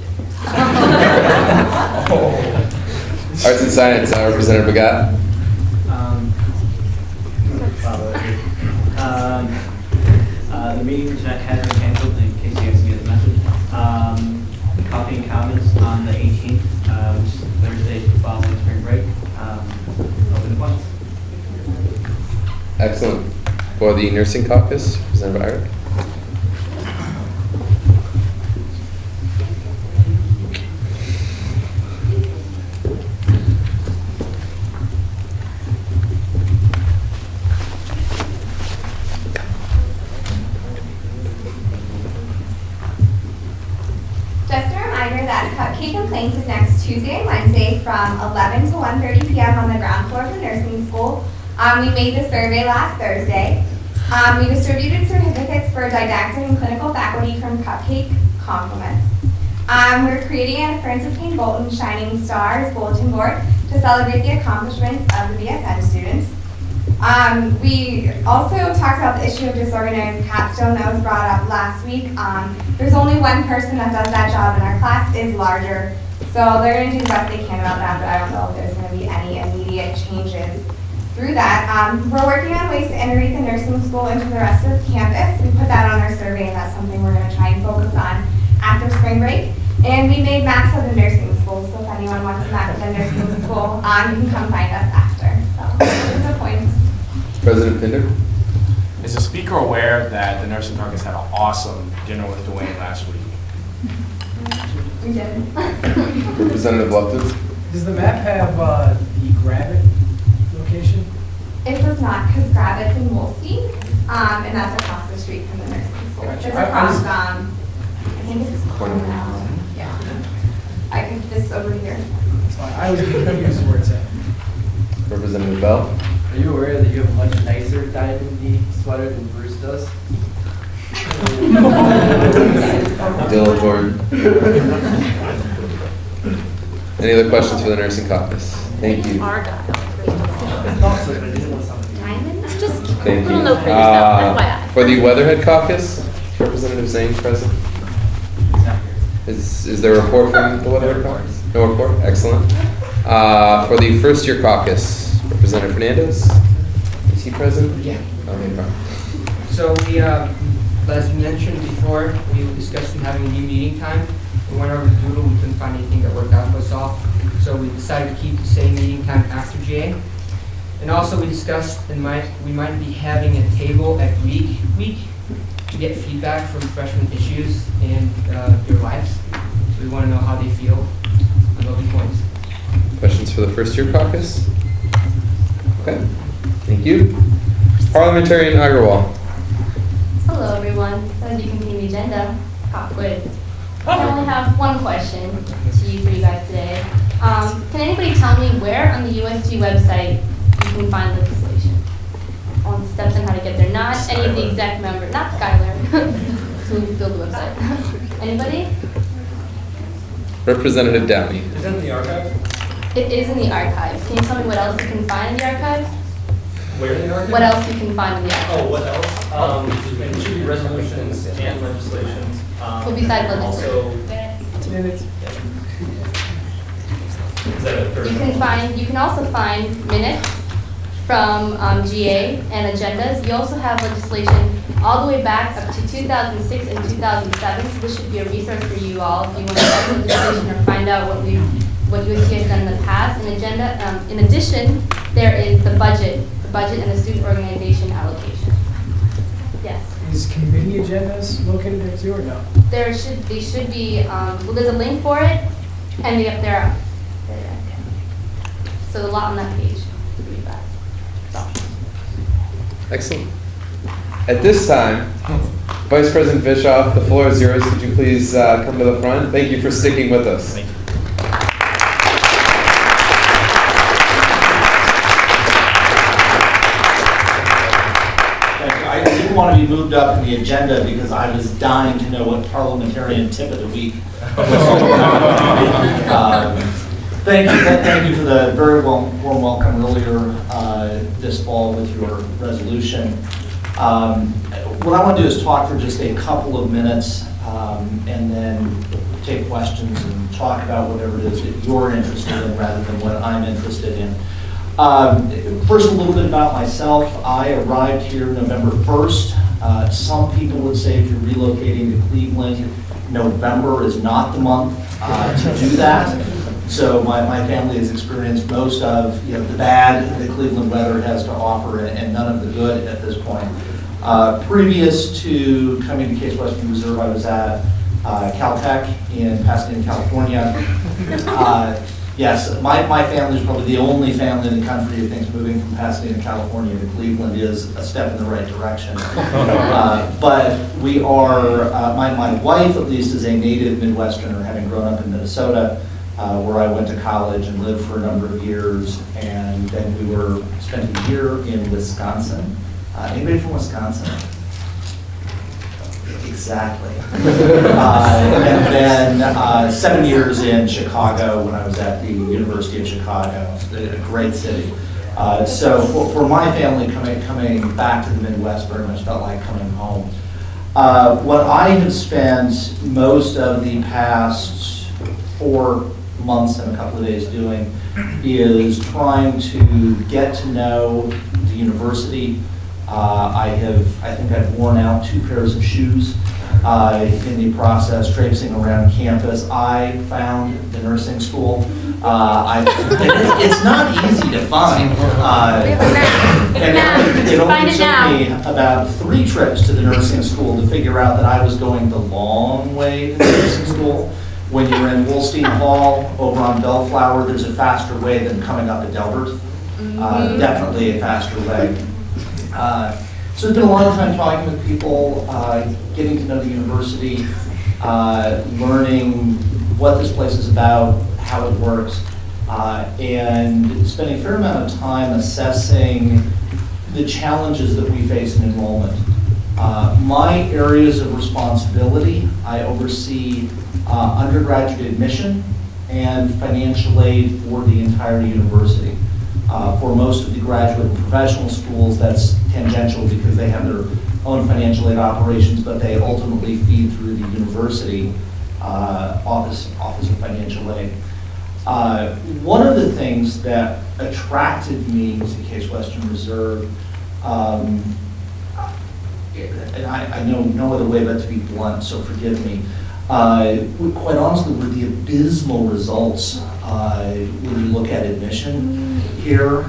Arts and Science, Representative Begat. The meeting tonight has been canceled in case you guys get the message. Coffee and comments on the 18th, which is Thursday following spring break. Open to questions. Excellent. For the Nursing Caucus, Representative Irick. Just a reminder that Cupcake and Plains is next Tuesday and Wednesday from 11 to 1:30 p.m. on the ground floor of the nursing school. We made the survey last Thursday. We distributed certificates for didactic and clinical faculty from Cupcake Compliments. We're creating a Francis Kane Bolton Shining Stars bulletin board to celebrate the accomplishments of the BSN students. We also talked about the issue of disorganized capstone that was brought up last week. There's only one person that does that job, and our class is larger, so they're going to do the best they can about that, but I don't know if there's going to be any immediate changes through that. We're working on ways to integrate the nursing school into the rest of campus. We put that on our survey, and that's something we're going to try and focus on after spring break. And we made maps of the nursing school, so if anyone wants a map of the nursing school, you can come find us after. So, those are points. President Pinder? Is the speaker aware that the Nursing Caucus had an awesome dinner with Dwayne last week? We did. Representative Lupton? Does the map have the Gravit location? It does not, because Gravit's in Wolsey, and that's across the street from the nursing school. Gotcha. It's across, I think it's Cornell. Yeah. It's over here. That's fine. I was confused where it's at. Representative Bell? Are you aware that you have a much nicer diamond D sweater than Bruce does? Dilatory. Any other questions for the Nursing Caucus? Thank you. Thank you. For the Weatherhead Caucus, Representative Zane present. Is there a report from the Weatherhead Caucus? No report? Excellent. For the First Year Caucus, Representative Fernandez, is he present? Yeah. Okay, fine. So we, as mentioned before, we discussed having a new meeting time. We went over the doodle, we couldn't find anything that worked out for us all. So we decided to keep the same meeting time after GA. And also we discussed we might be having a table at week to get feedback from freshman issues in their lives. So we want to know how they feel on those points. Questions for the First Year Caucus? Okay, thank you. Parliamentarian Agarwal. Hello, everyone. So as you can see in the agenda, pop quiz. I only have one question to you for you guys today. Can anybody tell me where on the USG website you can find legislation? On the steps on how to get there, not any of the exec members, not Skylar, who built the website. Anybody? Representative Downey. Is that in the archive? It is in the archives. Can you tell me what else you can find in the archives? Where in the archive? What else you can find in the archives? Oh, what else? It should be resolutions and legislation. Well, besides and also, legislation. is that a third? You can also find minutes from GA and agendas. You also have legislation all the way back up to 2006 and 2007. So this should be a resource for you all if you want to check legislation or find out what USC has done in the past. In addition, there is the budget and the student organization allocation. Yes. Is committee agendas located there too, or no? They should be, well, there's a link for it, and they're so a lot on that page. Read that. Excellent. At this time, Vice President Bischoff, the floor is yours. Could you please come to the front? Thank you for sticking with us. Thank you. I didn't want to be moved up in the agenda because I was dying to know what parliamentarian tip of the week was all about. Thank you for the very warm welcome earlier this fall with your resolution. What I want to do is talk for just a couple of minutes and then take questions and talk about whatever it is that you're interested in rather than what I'm interested in. First, a little bit about myself. I arrived here November 1st. Some people would say if you're relocating to Cleveland, November is not the month to do that. So my family has experienced most of the bad that Cleveland weather has to offer and none of the good at this point. Previous to coming to Case Western Reserve, I was at Caltech in Pasadena, California. Yes, my family is probably the only family in the country who thinks moving from Pasadena, California to Cleveland is a step in the right direction. But we are, my wife at least is a native Midwesterner, having grown up in Minnesota, where I went to college and lived for a number of years, and then we spent a year in Wisconsin. Anybody from Wisconsin? Exactly. And then 7 years in Chicago when I was at the University of Chicago, a great city. So for my family, coming back to the Midwest very much felt like coming home. What I have spent most of the past 4 months and a couple of days doing is trying to get to know the university. I think I've worn out 2 pairs of shoes in the process, traipsing around campus. I found the nursing school. It's not easy to find. It only took me about 3 trips to the nursing school to figure out that I was going the long way to the nursing school. When you're in Wolstein Hall over on Bellflower, there's a faster way than coming up at Delbert. Definitely a faster way. So it's been a lot of time talking with people, getting to know the university, learning what this place is about, how it works, and spending a fair amount of time assessing the challenges that we face in enrollment. My areas of responsibility, I oversee undergraduate admission and financial aid for the entire university. For most of the graduate and professional schools, that's tangential because they have their own financial aid operations, but they ultimately feed through the university Office of Financial Aid. One of the things that attracted me to Case Western Reserve, and I know no other way but to be blunt, so forgive me, quite honestly, were the abysmal results when you look at admission here.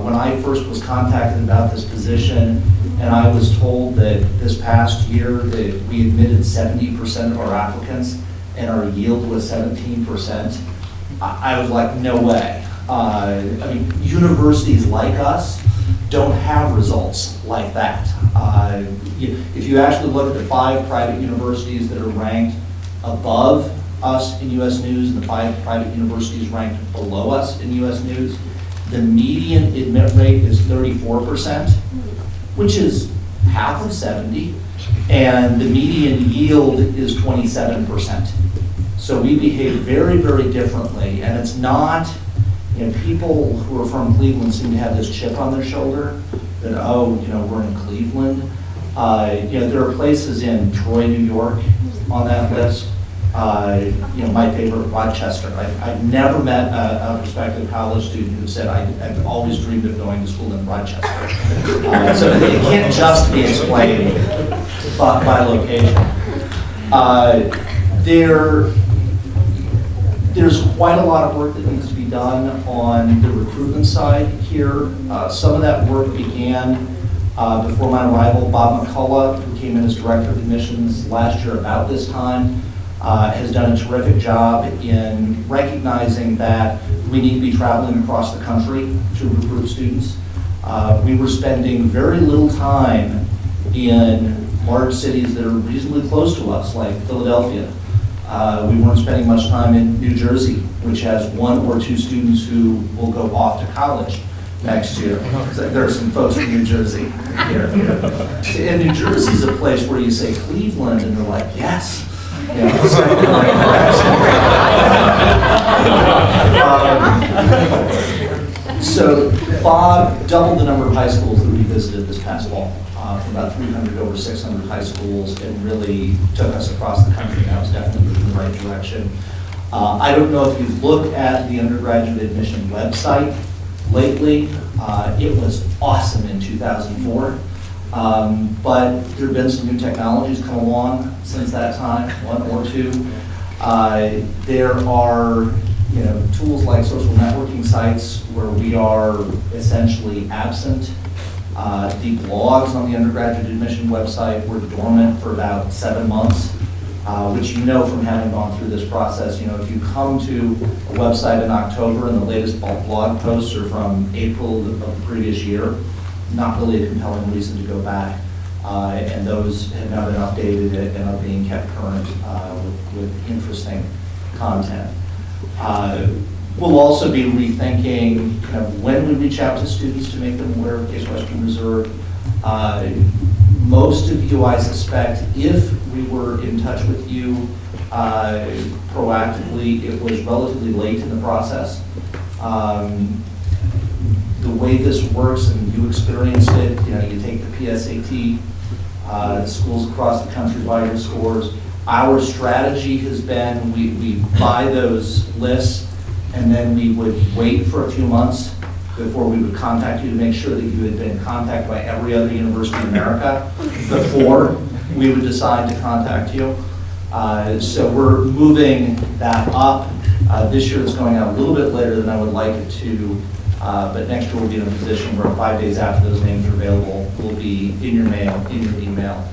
When I first was contacted about this position, and I was told that this past year that we admitted 70% of our applicants and our yield was 17%, I was like, no way. I mean, universities like us don't have results like that. If you actually look at the 5 private universities that are ranked above us in U.S. News and the 5 private universities ranked below us in U.S. News, the median admit rate is 34%, which is half of 70, and the median yield is 27%. So we behave very, very differently, and it's not, people who are from Cleveland seem to have this chip on their shoulder that, we're in Cleveland. There are places in Troy, New York on that list. My favorite, Rochester. I've never met a prospective college student who said, I've always dreamed of going to school in Rochester. So it can't just be explained by location. There's quite a lot of work that needs to be done on the recruitment side here. Some of that work began before my arrival. Bob McCullough, who came in as Director of Admissions last year about this time, has done a terrific job in recognizing that we need to be traveling across the country to recruit students. We were spending very little time in large cities that are reasonably close to us, like Philadelphia. We weren't spending much time in New Jersey, which has 1 or 2 students who will go off to college next year. There are some folks from New Jersey here. And New Jersey is a place where you say Cleveland, and they're like, yes. So Bob doubled the number of high schools that we visited this past fall, from about 300 to over 600 high schools, and really took us across the country. That was definitely moving in the right direction. I don't know if you've looked at the undergraduate admission website lately. It was awesome in 2004. But there have been some new technologies come along since that time, 1 or 2. There are tools like social networking sites where we are essentially absent. The blogs on the undergraduate admission website were dormant for about 7 months, which from having gone through this process, if you come to a website in October and the latest blog posts are from April of the previous year, not really a compelling reason to go back. And those have now been updated and are being kept current with interesting content. We'll also be rethinking when we reach out to students to make them aware of Case Western Reserve. Most of you, I suspect, if we were in touch with you proactively, it was relatively late in the process. The way this works, and you experienced it, you take the PSAT, schools across the country buy your scores. Our strategy has been we buy those lists, and then we would wait for a few months before we would contact you to make sure that you had been contacted by every other university in America before we would decide to contact you. So we're moving that up. This year it's going out a little bit later than I would like it to. But next year we'll be in a position where 5 days after those names are available, we'll be in your mail, in your email.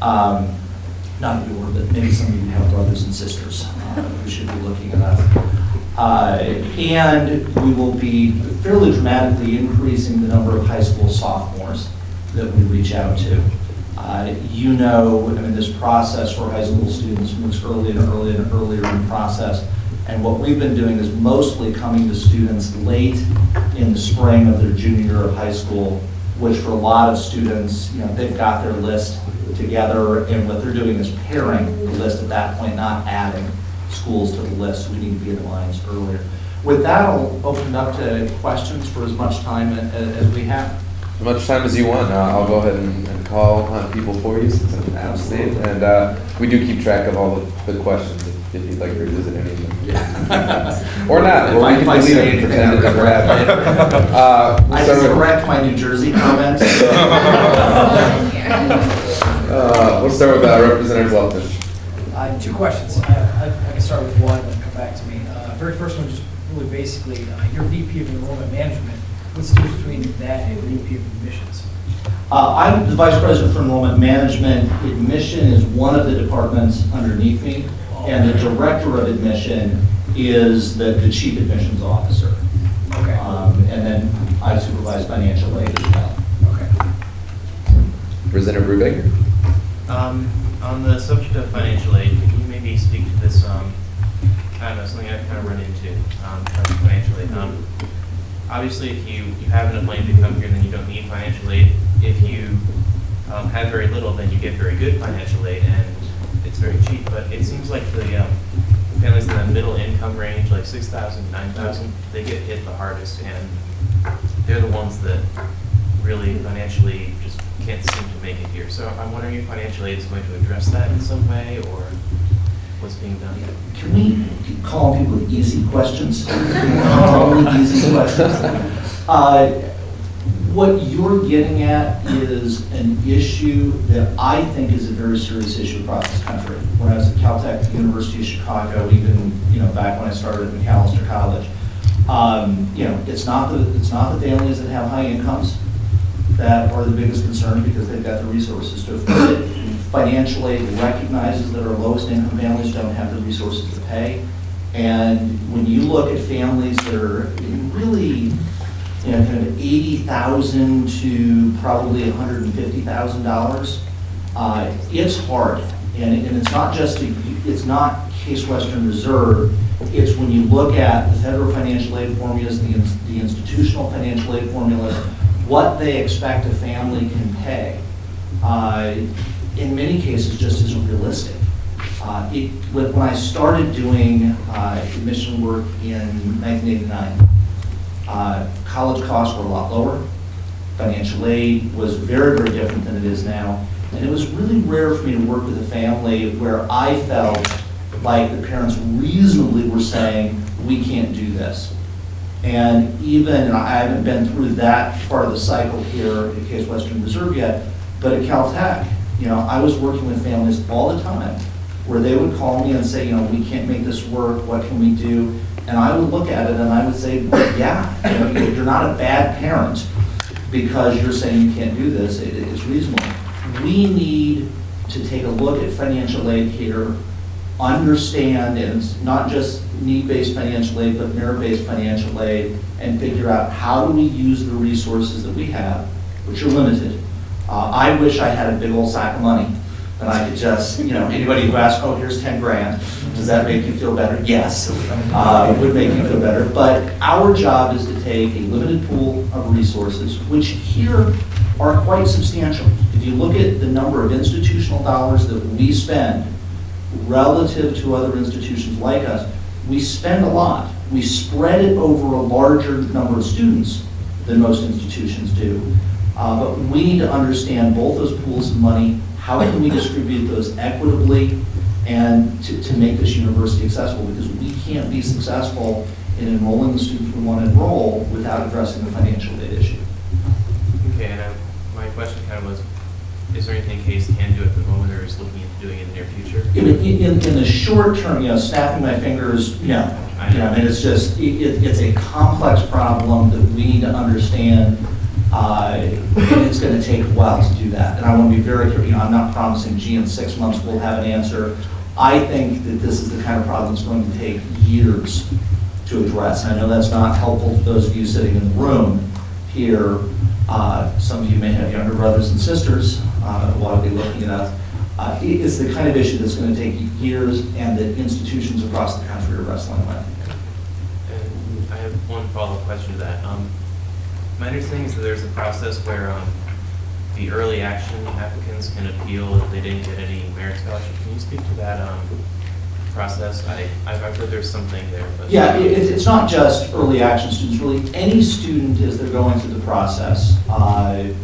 Not your, but maybe some of you have brothers and sisters who should be looking at us. And we will be fairly dramatically increasing the number of high school sophomores that we reach out to. This process for high school students moves earlier and earlier and earlier in the process. And what we've been doing is mostly coming to students late in the spring of their junior year of high school, which for a lot of students, they've got their list together, and what they're doing is pairing the list at that point, not adding schools to the list. So we need to be in the lines earlier. With that, I'll open it up to questions for as much time as we have. As much time as you want. I'll go ahead and call on people for you since I'm absent, and we do keep track of all the questions if you'd like to revisit any of them. Or not. Or we can delete them and pretend it never happened. I just correct my New Jersey comments. We'll start with Representative Loftus. 2 questions. I can start with one and come back to me. Very first one, just really basically, your VP of Enrollment Management. What's the difference between that and VP of Admissions? I'm the Vice President for Enrollment Management. Admission is one of the departments underneath me, and the Director of Admission is the Chief Admissions Officer. Okay. And then I supervise financial aid as well. Okay. Representative Brubaker. On the subject of financial aid, can you maybe speak to this, I don't know, something I've kind of run into, financial aid. Obviously, if you have enough money to come here, then you don't need financial aid. If you have very little, then you get very good financial aid, and it's very cheap. But it seems like the families in the middle income range, like 6,000, 9,000, they get hit the hardest, and they're the ones that really financially just can't seem to make it here. So I'm wondering if financial aid is going to address that in some way, or what's being done? Can we call people easy questions? Only easy questions. What you're getting at is an issue that I think is a very serious issue across this country. When I was at Caltech, University of Chicago, even back when I started at McAllister College, it's not the families that have high incomes that are the biggest concern because they've got the resources to afford it. Financial aid recognizes that our lowest income families don't have the resources to pay. And when you look at families that are really, kind of $80,000 to probably $150,000, it's hard. And it's not just, it's not Case Western Reserve. It's when you look at the federal financial aid formulas, the institutional financial aid formulas, what they expect a family can pay, in many cases just isn't realistic. When I started doing admission work in 1989, college costs were a lot lower. Financial aid was very, very different than it is now. And it was really rare for me to work with a family where I felt like the parents reasonably were saying, we can't do this. And I haven't been through that part of the cycle here at Case Western Reserve yet, but at Caltech, I was working with families all the time where they would call me and say, we can't make this work, what can we do? And I would look at it and I would say, yeah, you're not a bad parent because you're saying you can't do this, it's reasonable. We need to take a look at financial aid here, understand, and it's not just need-based financial aid, but merit-based financial aid, and figure out how do we use the resources that we have, which are limited. I wish I had a big old sack of money, and I could just, anybody who asks, oh, here's 10 grand, does that make you feel better? Yes, it would make you feel better. But our job is to take a limited pool of resources, which here are quite substantial. If you look at the number of institutional dollars that we spend relative to other institutions like us, we spend a lot. We spread it over a larger number of students than most institutions do. But we need to understand both those pools of money. How can we distribute those equitably and to make this university accessible? Because we can't be successful in enrolling the students we want to enroll without addressing the financial aid issue. Okay, and my question kind of was, is there anything Case can do at the moment or is looking into doing in the near future? In the short term, snapping my fingers, no. It's just, it's a complex problem that we need to understand. And it's going to take a while to do that. And I want to be very clear, I'm not promising, in 6 months we'll have an answer. I think that this is the kind of problem that's going to take years to address. And I know that's not helpful to those of you sitting in the room here. Some of you may have younger brothers and sisters who ought to be looking at us. It's the kind of issue that's going to take years and that institutions across the country are wrestling with. And I have one follow-up question to that. My understanding is that there's a process where the early action applicants can appeal if they didn't get any merit scholarship. Can you speak to that process? I've heard there's something there. But yeah, it's not just early action students. Really, any student as they're going through the process on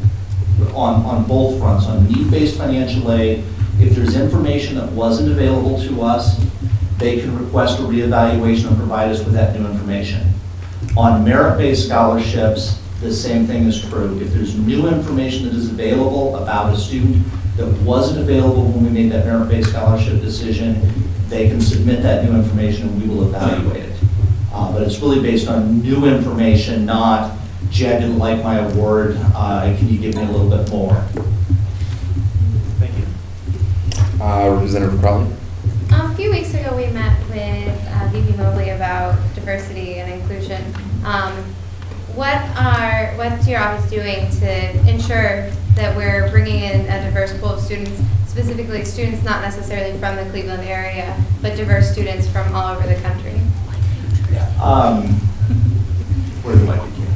both fronts, on need-based financial aid, if there's information that wasn't available to us, they can request a reevaluation and provide us with that new information. On merit-based scholarships, the same thing is true. If there's new information that is available about a student that wasn't available when we made that merit-based scholarship decision, they can submit that new information and we will evaluate it. But it's really based on new information, not, gee, I didn't like my award, can you give me a little bit more? Thank you. Representative Crowley. A few weeks ago, we met with VP Mobley about diversity and inclusion. What's your office doing to ensure that we're bringing in a diverse pool of students, specifically students not necessarily from the Cleveland area, but diverse students from all over the country? Where do I begin?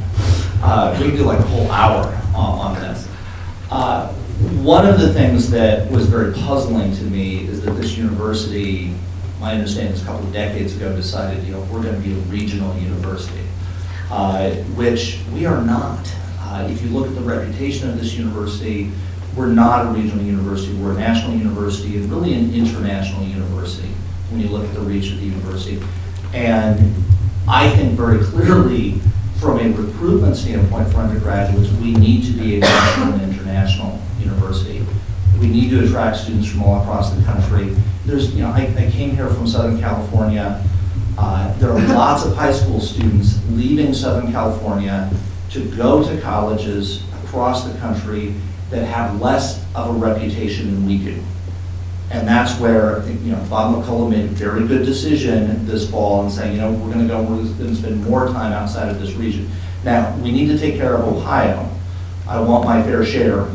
We can do like a whole hour on this. One of the things that was very puzzling to me is that this university my understanding is a couple of decades ago, decided, we're going to be a regional university, which we are not. If you look at the reputation of this university, we're not a regional university, we're a national university, and really an international university when you look at the reach of the university. And I think very clearly, from a recruitment standpoint for undergraduates, we need to be a national and international university. We need to attract students from all across the country. There's, I came here from Southern California. There are lots of high school students leaving Southern California to go to colleges across the country that have less of a reputation than we do. And that's where I think, Bob McCullough made a very good decision this fall in saying, we're going to spend more time outside of this region. Now, we need to take care of Ohio. I want my fair share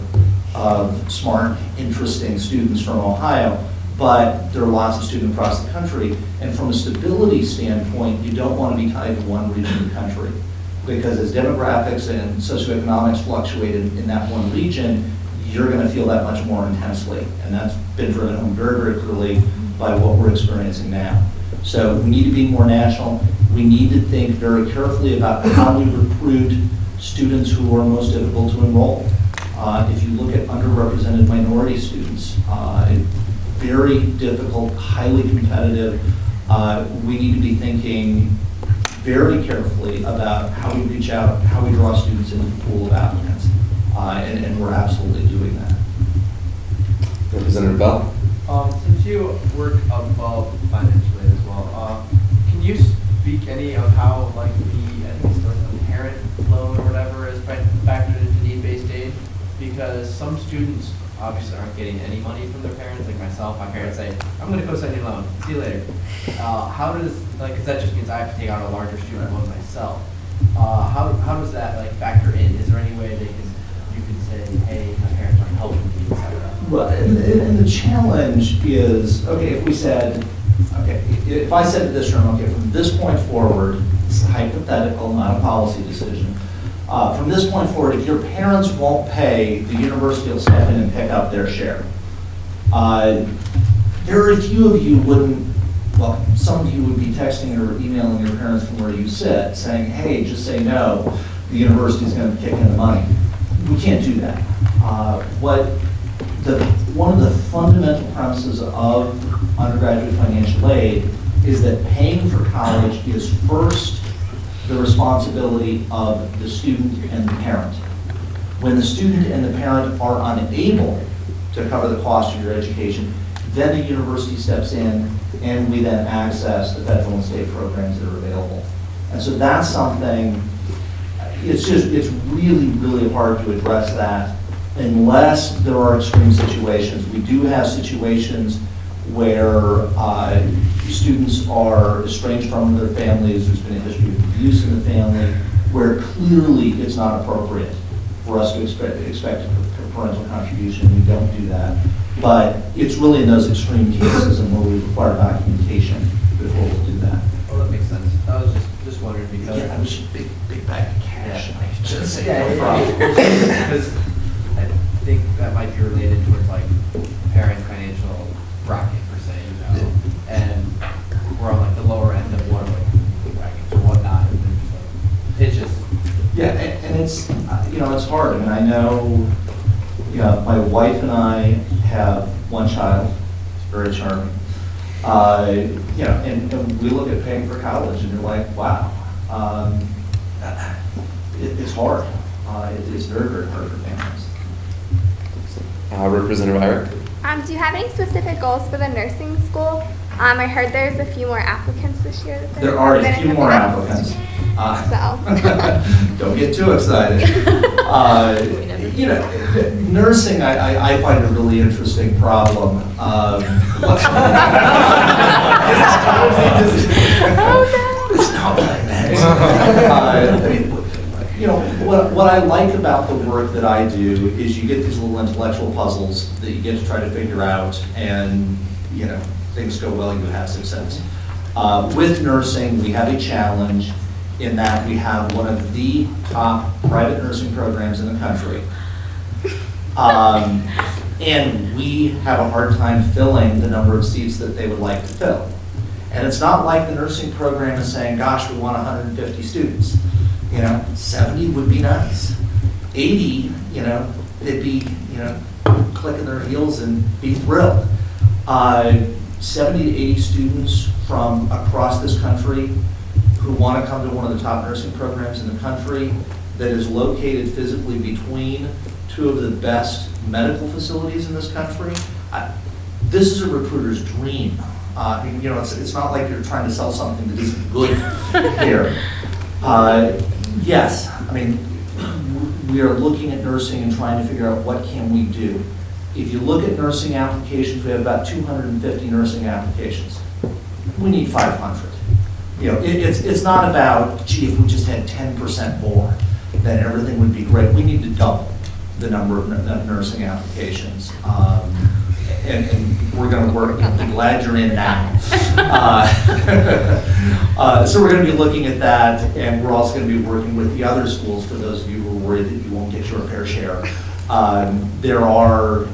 of smart, interesting students from Ohio, but there are lots of students across the country. And from a stability standpoint, you don't want to be tied to one region of the country, because as demographics and socioeconomics fluctuate in that one region, you're going to feel that much more intensely. And that's been driven home very, very clearly by what we're experiencing now. So we need to be more national. We need to think very carefully about how we recruit students who are most difficult to enroll. If you look at underrepresented minority students, very difficult, highly competitive. We need to be thinking very carefully about how we reach out, how we draw students into the pool of applicants. And we're absolutely doing that. Representative Bell? Since you work above financially as well, can you speak any of how, I think it's the parent loan or whatever is factored into need-based aid? Because some students obviously aren't getting any money from their parents, like myself. My parents say, I'm going to co-sign your loan, see you later. How does, because that just means I have to take out a larger student loan myself. How does that factor in? Is there any way you can say, hey, my parents aren't helping me, etc.? Well, and the challenge is, okay, if we said, okay, if I said to this room, okay, from this point forward, it's hypothetical, not a policy decision. From this point forward, if your parents won't pay, the university will step in and pick up their share. Very few of you wouldn't, well, some of you would be texting or emailing your parents from where you sit saying, hey, just say no, the university's going to kick in the money. We can't do that. One of the fundamental premises of undergraduate financial aid is that paying for college is first the responsibility of the student and the parent. When the student and the parent are unable to cover the cost of your education, then the university steps in and we then access the federal and state programs that are available. And so that's something, it's really, really hard to address that unless there are extreme situations. We do have situations where students are estranged from their families, there's been a history of abuse in the family, where clearly it's not appropriate for us to expect parental contribution. We don't do that. But it's really in those extreme cases and where we require documentation before we'll do that. Oh, that makes sense. I was just wondering because... Yeah, I was a big bag of cash. Yeah. I could just say Yeah, no problem. because I think that might be related towards parent financial bracket per se, and we're on the lower end of one of the brackets or whatnot. And it's just yeah, and it's it's hard. I mean, I know, my wife and I have one child. It's very charming. And we look at paying for college, and you're like, wow, it's hard. It's very, very hard for families. Representative Ira? Do you have any specific goals for the nursing school? I heard there's a few more applicants this year. There are a few more applicants. Don't get too excited. Nursing, I find a really interesting problem. It's not what I meant. What I like about the work that I do is you get these little intellectual puzzles that you get to try to figure out, and things go well, you have success. With nursing, we have a challenge in that we have one of the top private nursing programs in the country. And we have a hard time filling the number of seats that they would like to fill. And it's not like the nursing program is saying, gosh, we want 150 students. 70 would be nice. 80, they'd be, clicking their heels and be thrilled. 70 to 80 students from across this country who want to come to one of the top nursing programs in the country that is located physically between two of the best medical facilities in this country. This is a recruiter's dream. It's not like you're trying to sell something that isn't good here. Yes, we are looking at nursing and trying to figure out what can we do. If you look at nursing applications, we have about 250 nursing applications. We need 500. It's not about, gee, if we just had 10% more, then everything would be great. We need to double the number of nursing applications. And we're going to work, I'm glad you're in now. So we're going to be looking at that, and we're also going to be working with the other schools for those of you who are worried that you won't get your fair share. There are,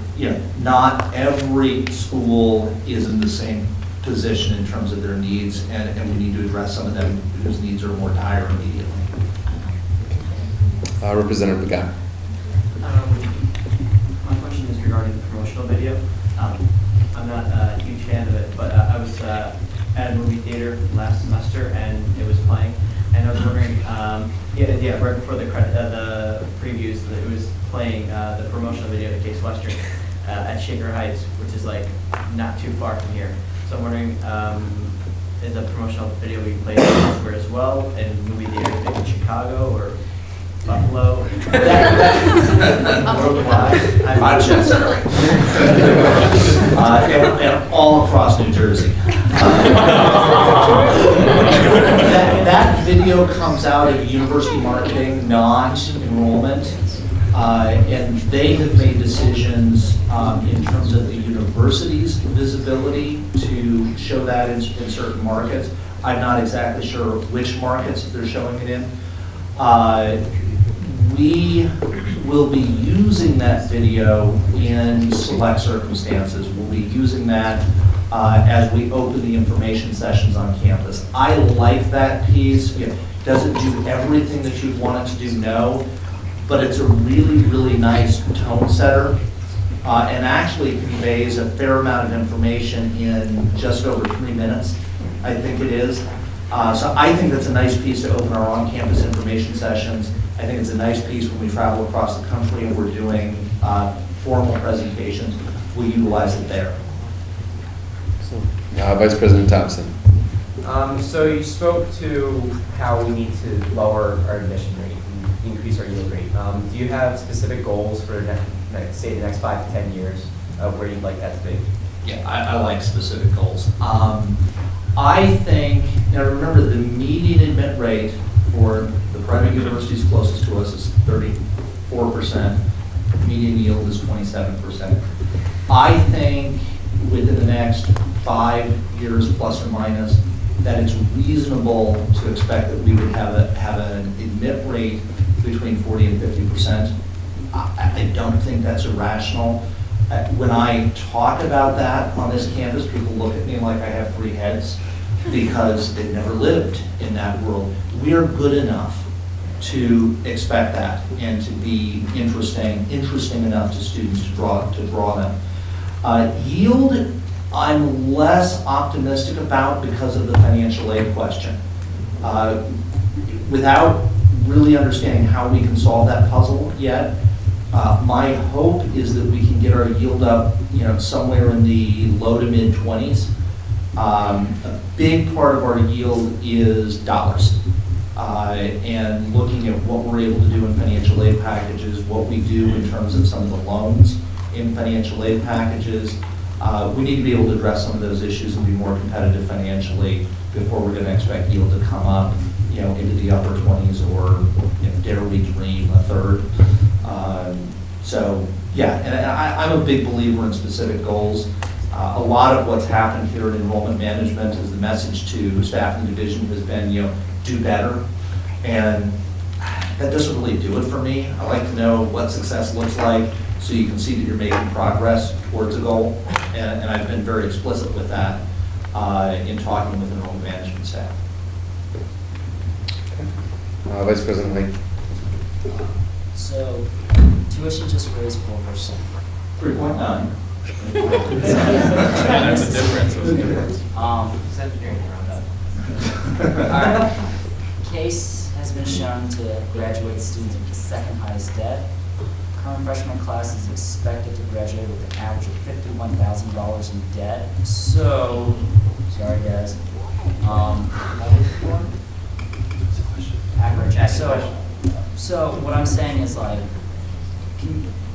not every school is in the same position in terms of their needs, and we need to address some of them whose needs are more dire immediately. Representative Began. My question is regarding the promotional video. I'm not a huge fan of it, but I was at a movie theater last semester and it was playing, and I was wondering, right before the previews, it was playing the promotional video to Case Western at Shaker Heights, which is like not too far from here. So I'm wondering, is a promotional video being played elsewhere as well, in movie theaters maybe in Chicago or Buffalo? Rochester. And all across New Jersey. That video comes out of university marketing, non-enrollment, and they have made decisions in terms of the university's visibility to show that in certain markets. I'm not exactly sure which markets they're showing it in. We will be using that video in select circumstances. We'll be using that as we open the information sessions on campus. I like that piece. It doesn't do everything that you'd want it to do, no, but it's a really, really nice tone setter and actually conveys a fair amount of information in just over 3 minutes, I think it is. So I think that's a nice piece to open our on-campus information sessions. I think it's a nice piece when we travel across the country and we're doing formal presentations. We'll utilize it there. Vice President Thompson. So you spoke to how we need to lower our admission rate and increase our yield rate. Do you have specific goals for, say, the next 5 to 10 years of where you'd like that to be? Yeah, I like specific goals. I think, remember the median admit rate for the private universities closest to us is 34%. Median yield is 27%. I think within the next 5 years, plus or minus, that it's reasonable to expect that we would have an admit rate between 40 and 50%. I don't think that's irrational. When I talk about that on this campus, people look at me like I have 3 heads because they've never lived in that world. We're good enough to expect that and to be interesting enough to students to draw them. Yield, I'm less optimistic about because of the financial aid question. Without really understanding how we can solve that puzzle yet, my hope is that we can get our yield up, somewhere in the low to mid 20s. A big part of our yield is dollars. And looking at what we're able to do in financial aid packages, what we do in terms of some of the loans in financial aid packages, we need to be able to address some of those issues and be more competitive financially before we're going to expect yield to come up, into the upper 20s or, dare we dream, a third. So yeah, and I'm a big believer in specific goals. A lot of what's happened here in enrollment management is the message to staff and division has been, do better. And that doesn't really do it for me. I like to know what success looks like so you can see that you're making progress towards a goal. And I've been very explicit with that. in talking with enrollment management staff. Vice President Lee. So, tuition just raised 4%. 3.9. That's the difference. Alright. Case has been shown to graduate students with the second highest debt. Current freshman class is expected to graduate with an average of $51,000 in debt. So, sorry guys. Average. So what I'm saying is like,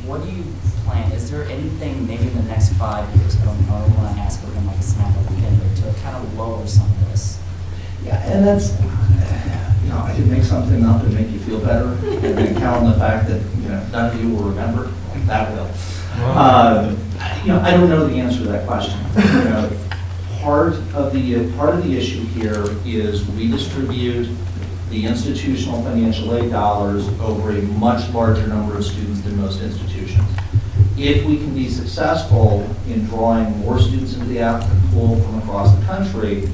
what do you plan? Is there anything maybe in the next 5 years? I don't want to ask for them like a snap of a finger to kind of lower some of this. Yeah, and that's, I can make something up and make you feel better, and then count on the fact that, none of you will remember. That will. I don't know the answer to that question. Part of the issue here is we distribute the institutional financial aid dollars over a much larger number of students than most institutions. If we can be successful in drawing more students into the applicant pool from across the country,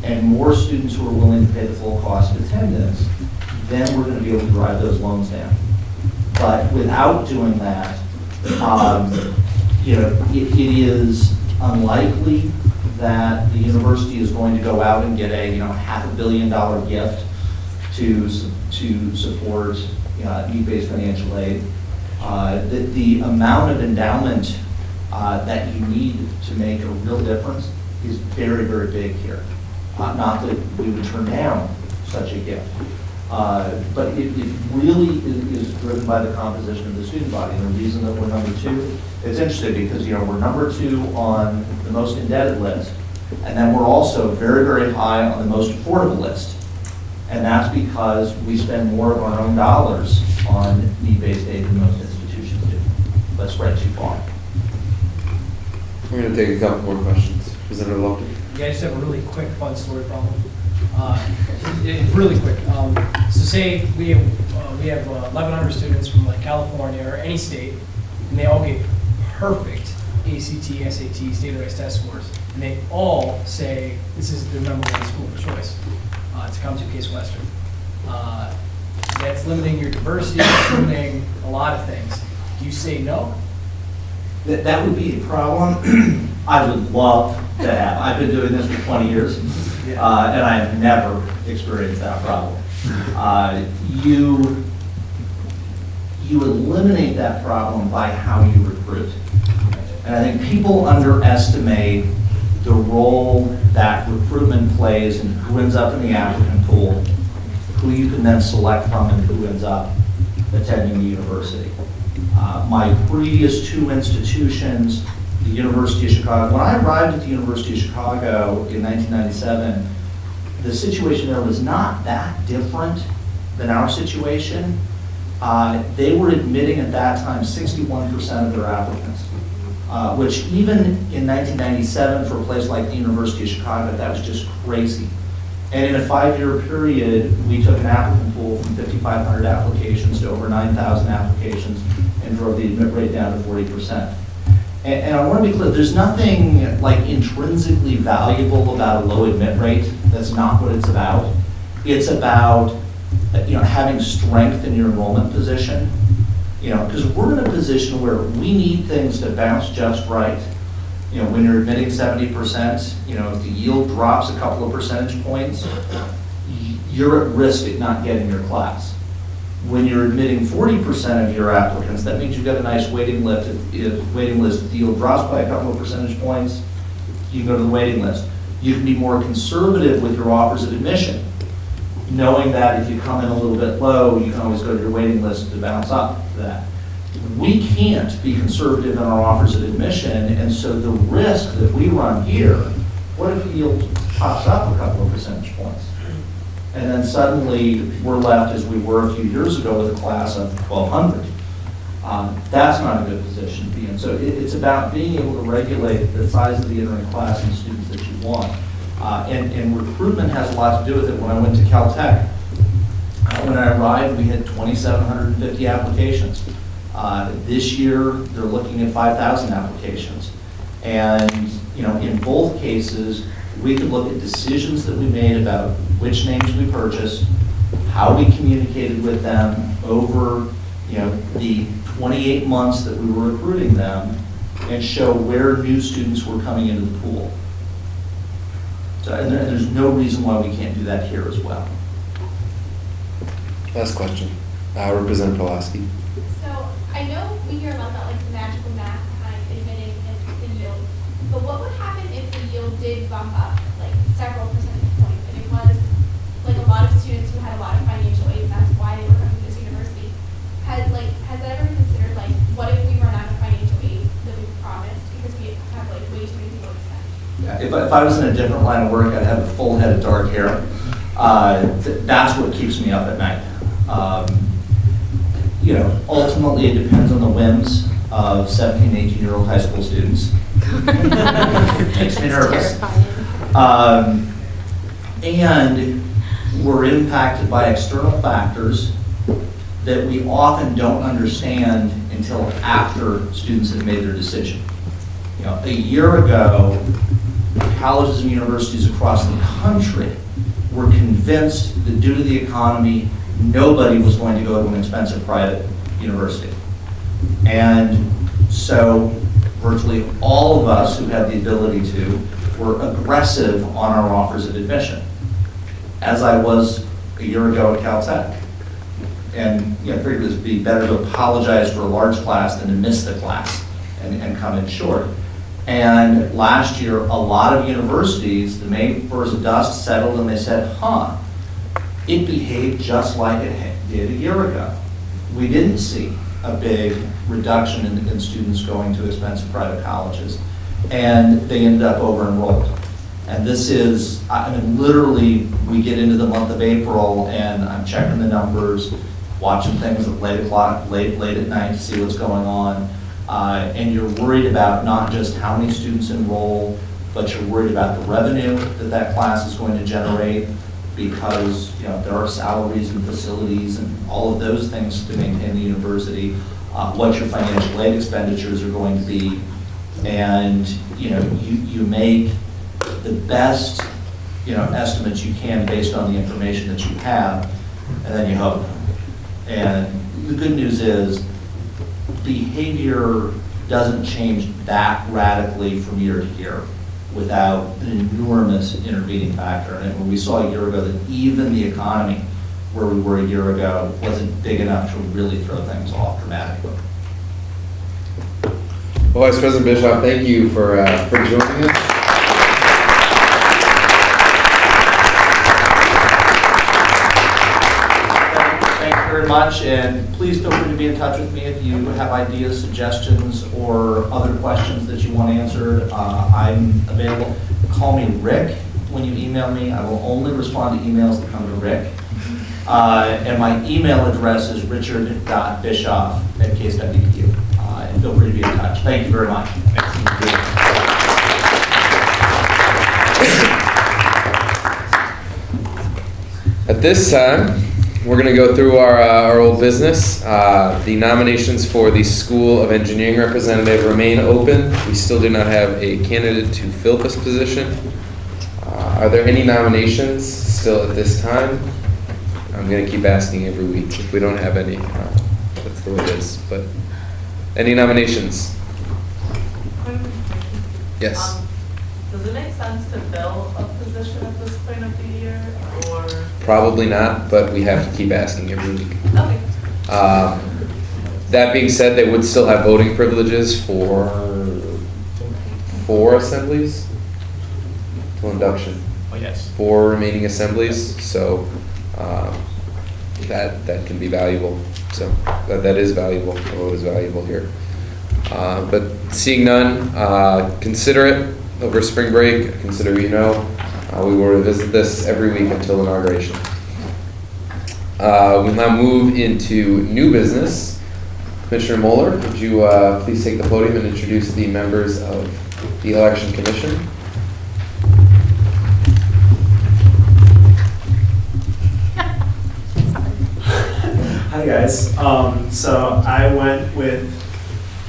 and more students who are willing to pay the full cost of attendance, then we're going to be able to drive those loans down. But without doing that, it is unlikely that the university is going to go out and get a $500 million gift to support need-based financial aid. The amount of endowment that you need to make a real difference is very, very big here. Not that we would turn down such a gift. But it really is driven by the composition of the student body. And the reason that we're number 2, it's interesting because we're number 2 on the most indebted list, and then we're also very, very high on the most affordable list. And that's because we spend more of our own dollars on need-based aid than most institutions do. But spread too far. We're going to take a couple more questions. Representative Lopez. Yeah, I just have a really quick, fun story problem. Really quick. So say we have 1,100 students from like California or any state, and they all get perfect ACT, SAT, standardized test scores, and they all say this is their number 1 school of choice to come to Case Western. That's limiting your diversity, it's limiting a lot of things. Do you say no? That would be a problem I would love to have. I've been doing this for 20 years, and I have never experienced that problem. You eliminate that problem by how you recruit. And I think people underestimate the role that recruitment plays in who ends up in the applicant pool, who you can then select from, and who ends up attending the university. My previous 2 institutions, the University of Chicago, when I arrived at the University of Chicago in 1997, the situation there was not that different than our situation. They were admitting at that time 61% of their applicants, which even in 1997 for a place like the University of Chicago, that was just crazy. And in a 5-year period, we took an applicant pool from 5,500 applications to over 9,000 applications and drove the admit rate down to 40%. And I want to be clear, there's nothing like intrinsically valuable about a low admit rate. That's not what it's about. It's about having strength in your enrollment position. Because we're in a position where we need things to bounce just right. When you're admitting 70%, if the yield drops a couple of percentage points, you're at risk at not getting your class. When you're admitting 40% of your applicants, that means you've got a nice waiting list. If the yield drops by a couple of percentage points, you can go to the waiting list. You can be more conservative with your offers of admission, knowing that if you come in a little bit low, you can always go to your waiting list to bounce up to that. We can't be conservative in our offers of admission, and so the risk that we run here, what if the yield pops up a couple of percentage points? And then suddenly we're left as we were a few years ago with a class of 1,200. That's not a good position to be in. So it's about being able to regulate the size of the entering class and the students that you want. And recruitment has a lot to do with it. When I went to Caltech, when I arrived, we had 2,750 applications. This year, they're looking at 5,000 applications. And in both cases, We could look at decisions that we made about which names we purchased, how we communicated with them over, the 28 months that we were recruiting them, and show where new students were coming into the pool. So, and there's no reason why we can't do that here as well. Last question. Representative Pulaski. So I know we hear about that, like the magical math behind admitting and the yield, but what would happen if the yield did bump up like several percentage points, and it was like a lot of students who had a lot of financial aid, that's why they were coming to this university? Has that ever been considered, like, what if we run out of financial aid that we promised because we have like way too many people to send? Yeah, if I was in a different line of work, I'd have a full head of dark hair. That's what keeps me up at night. Ultimately it depends on the whims of 17, 18-year-old high school students. Makes me nervous. And we're impacted by external factors that we often don't understand until after students have made their decision. A year ago, colleges and universities across the country were convinced that due to the economy, nobody was going to go to an expensive private university. And so virtually all of us who had the ability to were aggressive on our offers of admission, as I was a year ago at Caltech. And I figured it would be better to apologize for a large class than to miss the class and come in short. And last year, a lot of universities, the May 1st dust settled and they said, it behaved just like it did a year ago. We didn't see a big reduction in students going to expensive private colleges, and they ended up over-enrolled. And this is, literally, we get into the month of April, and I'm checking the numbers, watching things at late at night to see what's going on, and you're worried about not just how many students enroll, but you're worried about the revenue that class is going to generate, because there are salaries and facilities and all of those things to maintain the university, what your financial aid expenditures are going to be, and you make the best estimates you can based on the information that you have, and then you hope. And the good news is behavior doesn't change that radically from year to year without an enormous intervening factor. And when we saw a year ago that even the economy where we were a year ago wasn't big enough to really throw things off dramatically. Well, Vice President Bischoff, thank you for joining us. Thank you very much, and please feel free to be in touch with me if you have ideas, suggestions, or other questions that you want answered. I'm available. Call me Rick when you email me. I will only respond to emails that come to Rick. And my email address is richard.bischoff@case.edu. And feel free to be in touch. Thank you very much. At this time, we're going to go through our old business. The nominations for the School of Engineering representative remain open. We still do not have a candidate to fill this position. Are there any nominations still at this time? I'm going to keep asking every week. If we don't have any, that's the way it is. But any nominations? Yes. Does it make sense to fill a position at this point of the year, or? Probably not, but we have to keep asking every week. Okay. That being said, they would still have voting privileges for 4 assemblies till induction. Oh, yes. 4 remaining assemblies, so that can be valuable. So that is valuable. The vote is valuable here. But seeing none, consider it over spring break. Consider we will revisit this every week until inauguration. We'll now move into new business. Commissioner Moeller, would you please take the podium and introduce the members of the Election Commission? Hi guys. So I went with,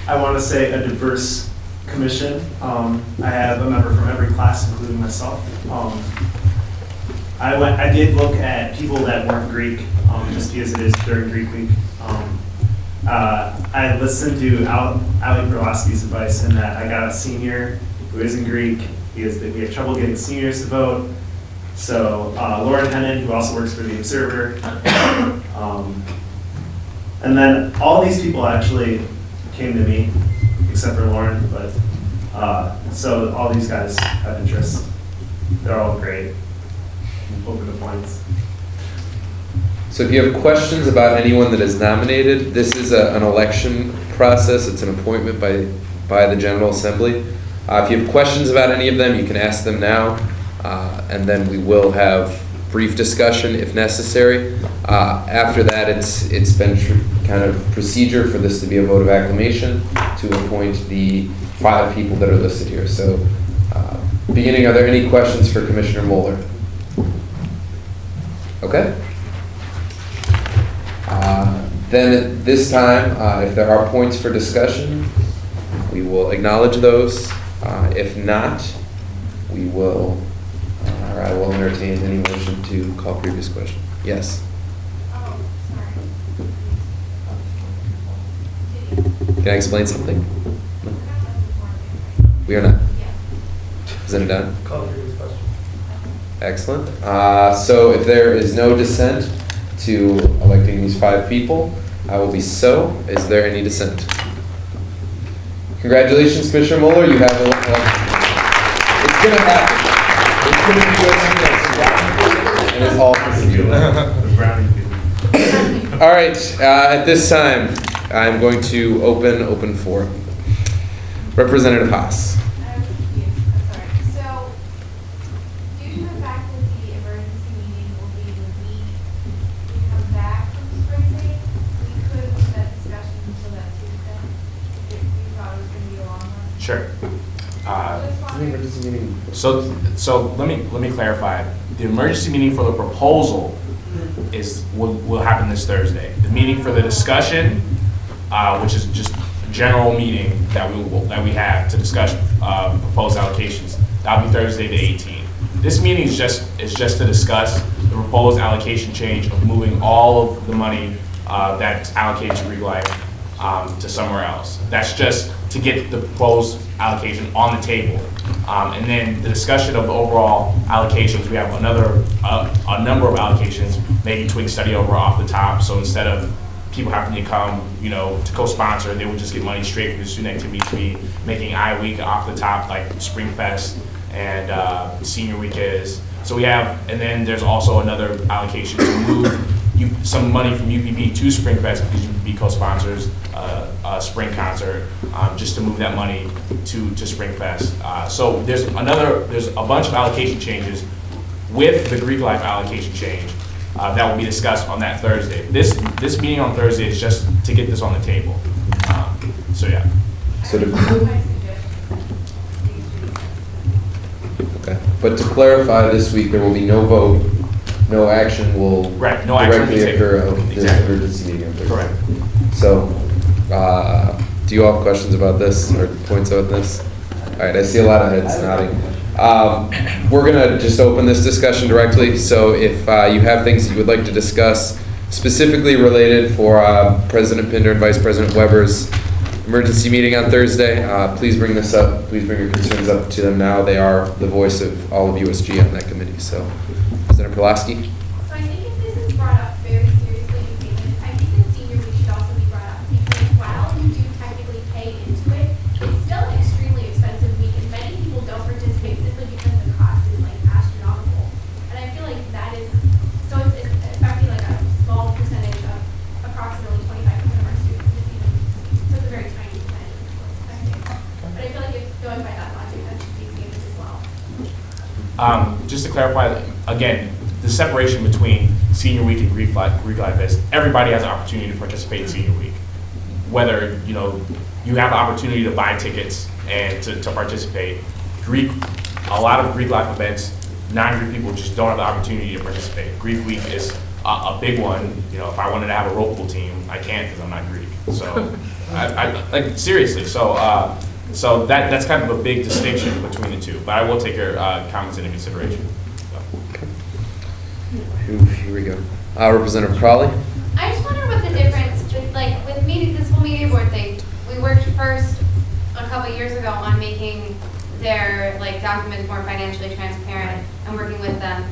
I want to say, a diverse commission. I have a member from every class, including myself. I did look at people that weren't Greek, just because it is during Greek week. I listened to Ali Berlowski's advice in that I got a senior who isn't Greek because we have trouble getting seniors to vote. So Lauren Hennon, who also works for the Observer. And then all these people actually came to me, except for Lauren, but so all these guys have interest. They're all great. Open to points. So if you have questions about anyone that is nominated, this is an election process. It's an appointment by the General Assembly. If you have questions about any of them, you can ask them now, and then we will have brief discussion if necessary. After that, it's been kind of procedure for this to be a vote of acclamation to appoint the 5 people that are listed here. So beginning, are there any questions for Commissioner Moeller? Okay. Then at this time, if there are points for discussion, we will acknowledge those. If not, we will, or I will entertain any motion to call previous question. Yes. Oh, Can I explain something? No. We are not. Is it done? Call the previous question. Excellent. So if there is no dissent to electing these 5 people, I will be so. Is there any dissent? Congratulations, Commissioner Moeller. You have a it's going to happen. It's going to be good. And it's all for you. All right. At this time, I'm going to open forum. Representative Haas. Sure. So let me clarify. The emergency meeting for the proposal will happen this Thursday. The meeting for the discussion, which is just a general meeting that we have to discuss proposed allocations, that'll be Thursday the 18th. This meeting is just to discuss the proposed allocation change of moving all of the money that's allocated to Greek Life to somewhere else. That's just to get the proposed allocation on the table. And then the discussion of the overall allocations, we have a number of allocations, maybe twin study over off the top. So instead of people having to come, to co-sponsor, they would just get money straight from the student activities fee, making I Week off the top, like Spring Fest and Senior Week is. So we have, and then there's also another allocation to move some money from UPB to Spring Fest because UPB co-sponsors a spring concert, just to move that money to Spring Fest. So there's a bunch of allocation changes with the Greek Life allocation change that will be discussed on that Thursday. This meeting on Thursday is just to get this on the table. So yeah. Okay. But to clarify, this week there will be no vote. No action will directly occur of this emergency meeting. Correct. So, do you all have questions about this or points about this? All right, I see a lot of heads nodding. We're gonna just open this discussion directly. So if you have things that you would like to discuss specifically related for President Pinder and Vice President Weber's emergency meeting on Thursday, please bring this up. Please bring your concerns up to them now. They are the voice of all of USG on that committee. So. Senator Pulaski? So I think if this is brought up very seriously in statement, I think that senior week should also be brought up because while you do technically pay into it, it's still an extremely expensive week and many people don't participate simply because the cost is like astronomical. And I feel like that is, so it's affecting like a small percentage of approximately 25% of our students. So it's a very tiny percentage of what's affecting. But I feel like if going by that logic, that should be stated as well. Just to clarify, again, the separation between Senior Week and Greek Life is everybody has an opportunity to participate in Senior Week. Whether you have the opportunity to buy tickets and to participate. A lot of Greek Life events, non-Greek people just don't have the opportunity to participate. Greek Week is a big one. If I wanted to have a rope pool team, I can't because I'm not Greek. So, I like seriously. So So that's kind of a big distinction between the two, but I will take your comments into consideration. Here we go. Representative Crawley? I just wonder what the difference, like with this whole media board thing, we worked first a couple years ago on making their documents more financially transparent and working with them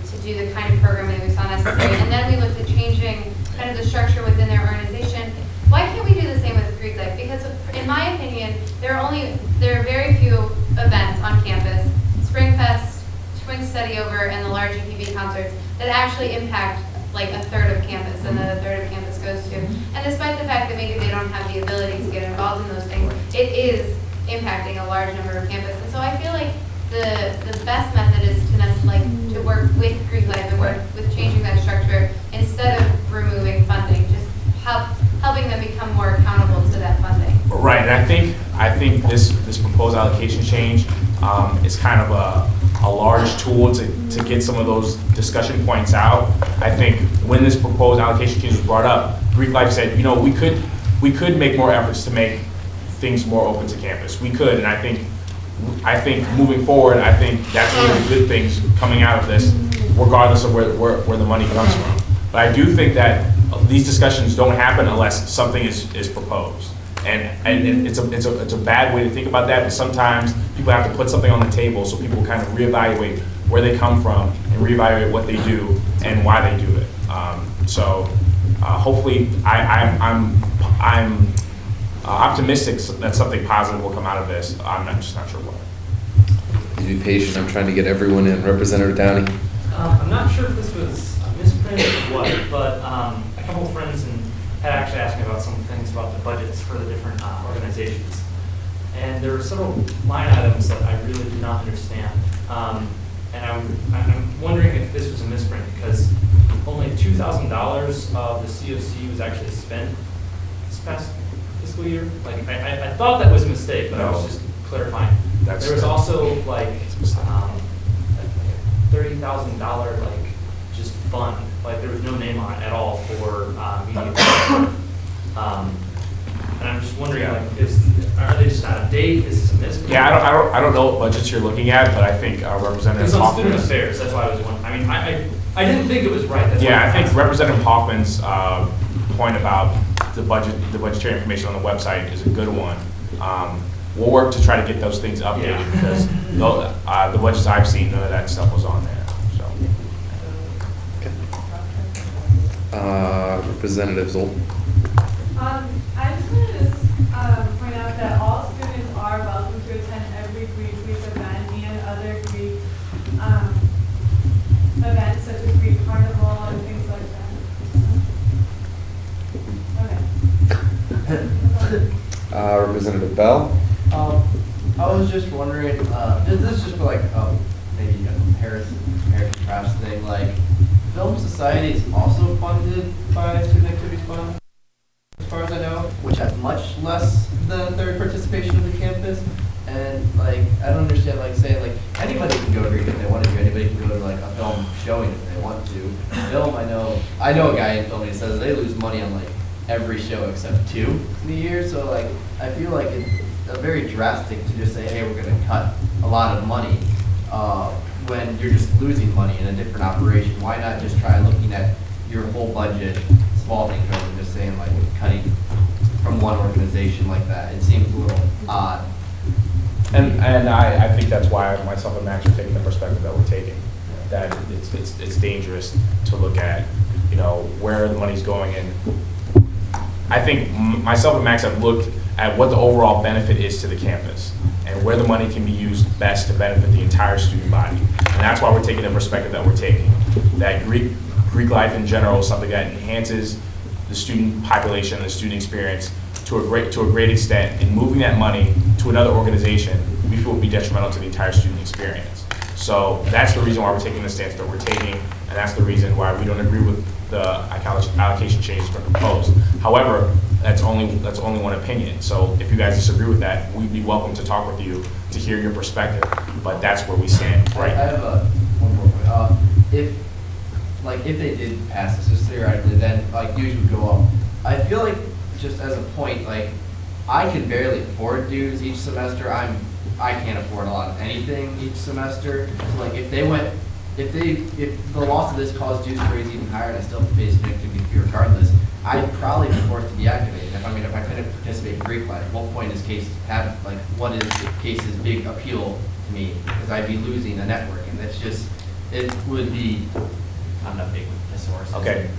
to do the kind of programming we saw necessary. And then we looked at changing kind of the structure within their organization. Why can't we do the same with Greek life? Because in my opinion, there are very few events on campus, Spring Fest, Swing Study Over, and the large EPB concerts that actually impact like a third of campus and the third of campus goes to. And despite the fact that maybe they don't have the ability to get involved in those things, it is impacting a large number of campus. And so I feel like the best method is to work with Greek life and work with changing that structure instead of removing funding, just helping them become more accountable to that funding. Right, and I think this proposed allocation change is kind of a large tool to get some of those discussion points out. I think when this proposed allocation change was brought up, Greek Life said, we could make more efforts to make things more open to campus. We could, and I think moving forward, I think that's one of the good things coming out of this, regardless of where the money comes from. But I do think that these discussions don't happen unless something is proposed. And it's a bad way to think about that, but sometimes people have to put something on the table so people kind of reevaluate where they come from and reevaluate what they do and why they do it. Hopefully, I'm optimistic that something positive will come out of this. I'm just not sure what. Be patient. I'm trying to get everyone in. Representative Downey. I'm not sure if this was a misprint or what, but a couple of friends had actually asked me about some things about the budgets for the different organizations. And there were several line items that I really did not understand. And I'm wondering if this was a misprint because only $2,000 of the COC was actually spent this past fiscal year. Like I thought that was a mistake, but I was just clarifying. There was also like $30,000 just fund. Like there was no name on it at all for media. And I'm just wondering, are they just out of date? Is this a misprint? Yeah, I don't know what budgets you're looking at, but I think Representative It's on Hoffman. student affairs. That's why I was wondering. I mean, I didn't think it was right. That's Yeah, I think Representative Hoffman's point about the budgetary information on the website is a good one. We'll work to try to get those things updated because the budgets I've seen, none of that stuff was on there. So. Representative Zoll. I just wanted to point out that all students are welcome to attend every Greek Week event and other Greek events such as Greek Carnival and things like that. Okay. Representative Bell. I was just wondering, this is just for maybe a comparison contrast thing. Like, Film Society is also funded by Student Activities Fund, as far as I know, which has much less than third participation of the campus. And I don't understand saying anybody can go to Greek if they want to. Anybody can go to a film showing if they want to. Film, I know a guy in film and he says they lose money on every show except 2 in the year. So I feel like it's very drastic to just say, hey, we're going to cut a lot of money when you're just losing money in a different operation. Why not just try looking at your whole budget, small things, rather than just saying cutting from one organization like that? It seems a little odd. And I think that's why myself and Max are taking the perspective that we're taking. That it's dangerous to look at, where the money's going. And I think myself and Max have looked at what the overall benefit is to the campus and where the money can be used best to benefit the entire student body. And that's why we're taking the perspective that we're taking. That Greek life in general is something that enhances the student population, the student experience to a great extent. And moving that money to another organization, we feel would be detrimental to the entire student experience. So that's the reason why we're taking the stance that we're taking, and that's the reason why we don't agree with the allocation changes that are proposed. However, that's only one opinion. So if you guys disagree with that, we'd be welcome to talk with you to hear your perspective. But that's where we stand, right? I have one more point. If they did pass this, just theoretically, then dues would go up. I feel just as a point, I can barely afford dues each semester. I can't afford a lot of anything each semester. So like if the loss of this caused dues to raise even higher and I still have to pay student activity fee regardless, I'd probably be forced to deactivate it. If I couldn't participate in Greek life, what point does case have, like, what is case's big appeal to me? Because I'd be losing the network, and that's just, it would be, I'm not big with thesaurus. Okay,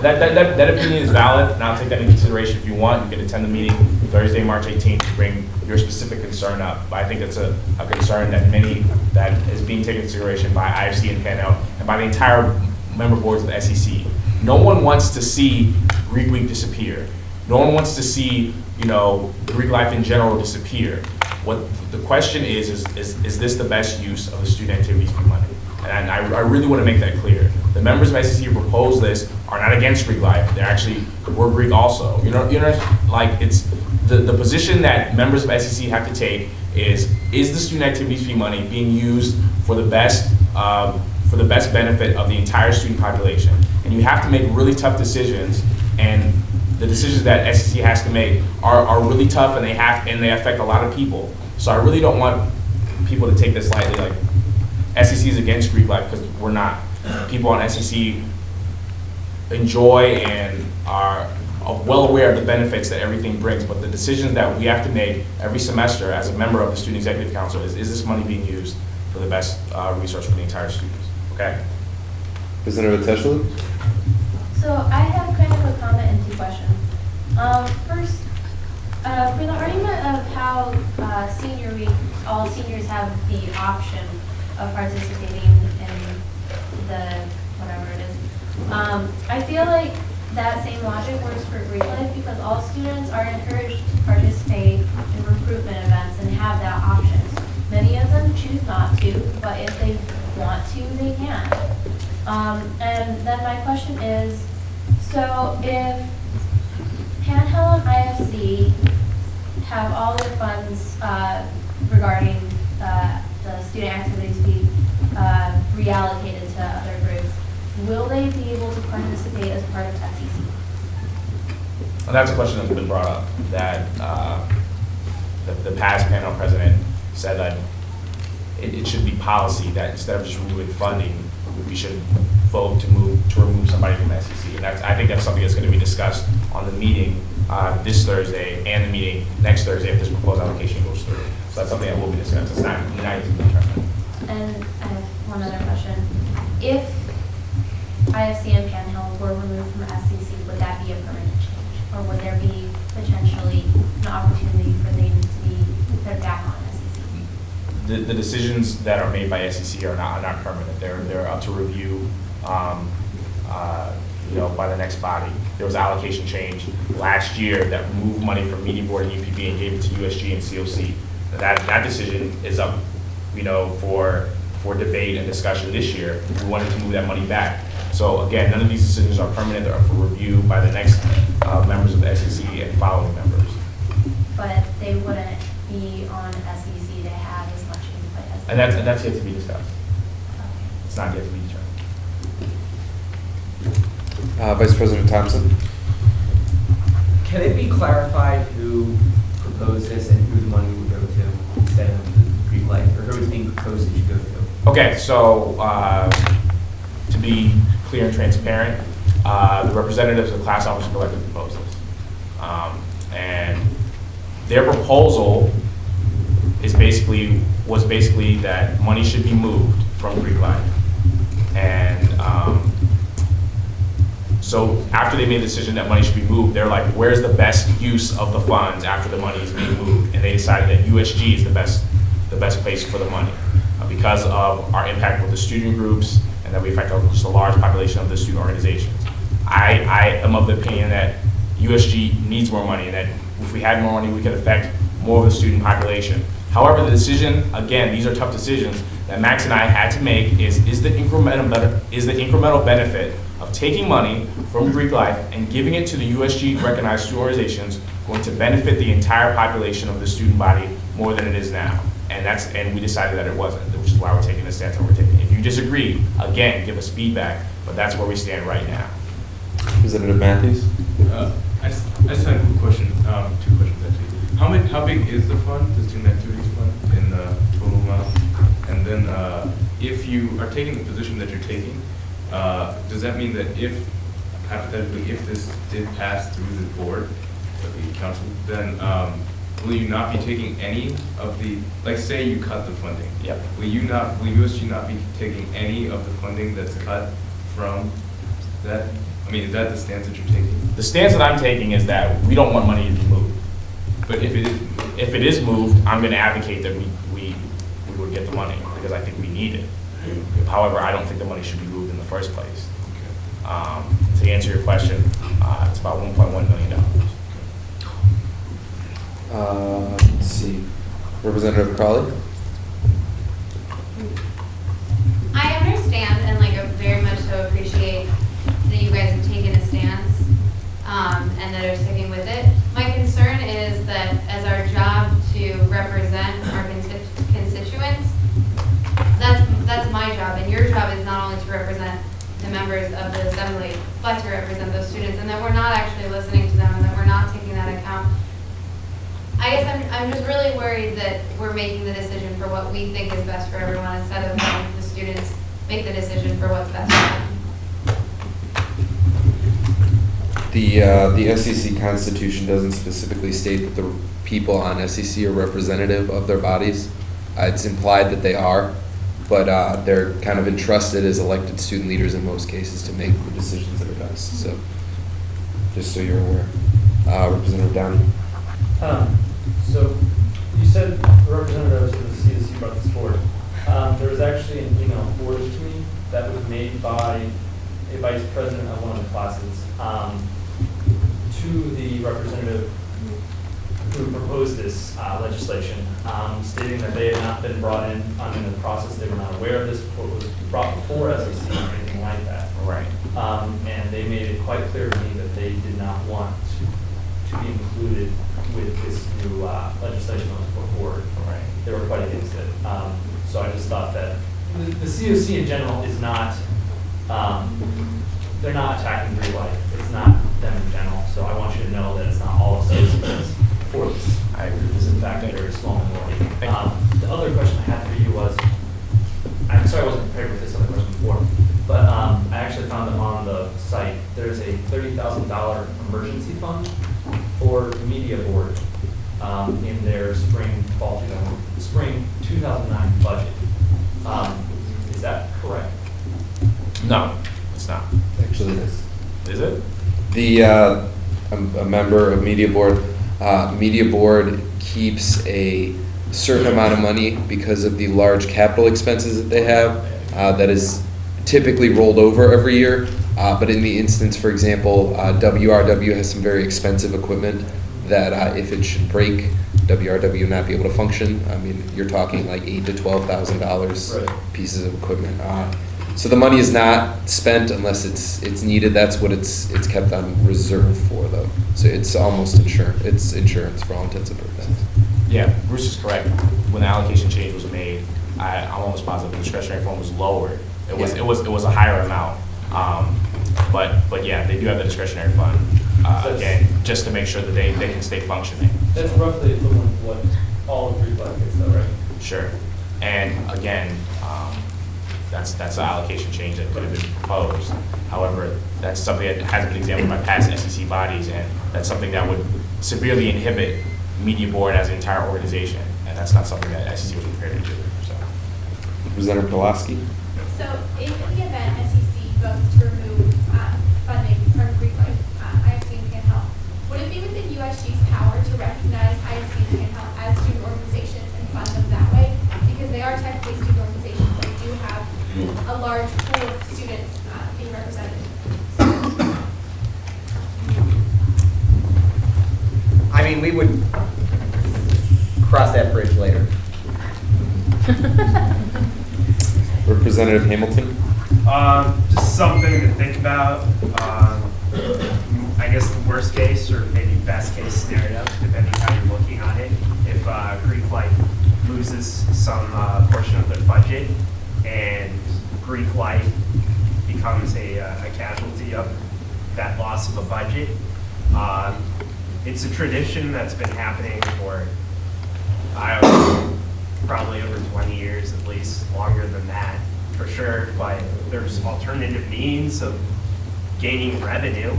that opinion is valid, and I'll take that into consideration. If you want, you can attend the meeting Thursday, March 18th, to bring your specific concern up. But I think it's a concern that is being taken into consideration by IFC and Panel, and by the entire member boards of the SEC. No one wants to see Greek Week disappear. No one wants to see, Greek life in general disappear. What the question is this the best use of the student activities fee money? And I really want to make that clear. The members of SEC who proposed this are not against Greek life. They're actually, we're Greek also. Like it's the position that members of SEC have to take is the student activities fee money being used for the best benefit of the entire student population? And you have to make really tough decisions, and the decisions that SEC has to make are really tough, and they affect a lot of people. So I really don't want people to take this lightly, like SEC is against Greek life, because we're not. People on SEC enjoy and are well aware of the benefits that everything brings, but the decisions that we have to make every semester as a member of the Student Executive Council is this money being used for the best resource for the entire students? Okay. Representative Teschler? So I have kind of a comment and two questions. First, for the argument of how senior week, all seniors have the option of participating in the whatever it is, I feel like that same logic works for Greek life because all students are encouraged to participate in recruitment events and have that option. Many of them choose not to, but if they want to, they can. And then my question is, so if Panhandle and IFC have all their funds regarding the student activities fee reallocated to other groups, will they be able to participate as part of SEC? And that's a question that's been brought up, that the past panel president said that it should be policy that instead of just removing funding, we should vote to remove somebody from SEC. And I think that's something that's going to be discussed on the meeting this Thursday and the meeting next Thursday if this proposed allocation goes through. So that's something that will be discussed. It's not easy to determine. And I have one other question. If IFC and Panhandle were removed from SEC, would that be a permanent change? Or would there be potentially an opportunity for them to be put back on SEC? The decisions that are made by SEC are not permanent. They're up to review, by the next body. There was allocation change last year that removed money from Media Board and UPB and gave it to USG and COC. That decision is up, for debate and discussion this year. We wanted to move that money back. So again, none of these decisions are permanent. They're up for review by the next members of the SEC and following members. But they wouldn't be on SEC to have as much input as. And that's yet to be discussed. It's not yet to be determined. Vice President Thompson? Can it be clarified who proposed this and who the money would go to instead of the Greek life, or who it's being proposed it should go to? Okay, so to be clear and transparent, the representatives of the class officer collective proposed this. And their proposal was basically that money should be moved from Greek life. And so after they made the decision that money should be moved, they're like, where's the best use of the funds after the money is being moved? And they decided that USG is the best place for the money because of our impact with the student groups and that we affect just a large population of the student organizations. I am of the opinion that USG needs more money and that if we had more money, we could affect more of the student population. However, the decision, again, these are tough decisions that Max and I had to make is the incremental benefit of taking money from Greek life and giving it to the USG recognized student organizations going to benefit the entire population of the student body more than it is now. And we decided that it wasn't, which is why we're taking the stance that we're taking. If you disagree, again, give us feedback, but that's where we stand right now. Representative Matthews? I just had a quick question, two questions actually. how big is the fund, the student activities fund, in the total amount? And then, if you are taking the position that you're taking, does that mean that if, hypothetically, if this did pass through the board, the council, then, will you not be taking any of the, like, say you cut the funding? Yep. Will USG not be taking any of the funding that's cut from that? I mean, is that the stance that you're taking? The stance that I'm taking is that we don't want money to be moved. But if it is, if it is moved, I'm going to advocate that we would get the money because I think we need it. However, I don't think the money should be moved in the first place. To answer your question, it's about $1.1 million. Let's see. Representative Crawley? I understand and like very much so appreciate that you guys have taken a stance and that are sticking with it. My concern is that as our job to represent our constituents, that's my job, and your job is not only to represent the members of the assembly, but to represent those students, and that we're not actually listening to them and that we're not taking that account. I guess I'm just really worried that we're making the decision for what we think is best for everyone instead of letting the students make the decision for what's best for them. The SEC Constitution doesn't specifically state that the people on SEC are representative of their bodies. It's implied that they are, but they're kind of entrusted as elected student leaders in most cases to make the decisions that are best. So, just so you're aware. Representative Downey. So, you said representatives of the CSC brought this forward. There was actually an email forwarded to me that was made by a vice president of one of the classes to the representative who proposed this legislation, stating that they had not been brought in the process. They were not aware of this before it was brought before SEC or anything like that. Right. And they made it quite clear to me that they did not want to be included with this new legislation that was put forward. Right. They were quite against it. So I just thought that the COC in general is not, they're not attacking Greek life. It's not them in general. So I want you to know that it's not all of COC for this. I agree. This is in fact a very small minority. The other question I had for you was, I'm sorry I wasn't prepared with this other question before, but I actually found that on the site there's a $30,000 emergency fund for the media board in their spring 2009 budget. Is that correct? No, it's not. Actually, it is. Is it? A member of Media Board. Media Board keeps a certain amount of money because of the large capital expenses that they have that is typically rolled over every year. But in the instance, for example, WRW has some very expensive equipment that if it should break, WRW would not be able to function. I mean, you're talking like $8,000 to $12,000 pieces of equipment. So the money is not spent unless it's needed. That's what it's kept on reserve for, though. So it's almost insurance. It's insurance for all intents and purposes. Yeah, Bruce is correct. When the allocation change was made, I'm almost positive the discretionary fund was lowered. It was a higher amount. But yeah, they do have the discretionary fund again, just to make sure that they can stay functioning. That's roughly equivalent to what all of Greek life gets, though, right? Sure. And again, that's the allocation change that could have been proposed. However, that's something that has been examined by past SEC bodies, and that's something that would severely inhibit Media Board as an entire organization, and that's not something that SEC was prepared to do. So. Representative Pulaski. So in the event SEC votes to remove funding from Greek life, IFC and Can Help, would it be within USG's power to recognize IFC and Can Help as student organizations and fund them that way? Because they are technically student organizations, they do have a large pool of students being represented. I mean, we would cross that bridge later. Representative Hamilton. Just something to think about. I guess the worst case or maybe best case scenario, depending how you're looking on it, if Greek life loses some portion of their budget and Greek life becomes a casualty of that loss of a budget. it's a tradition that's been happening for, I don't know, probably over 20 years at least, longer than that, for sure. But there's alternative means of gaining revenue.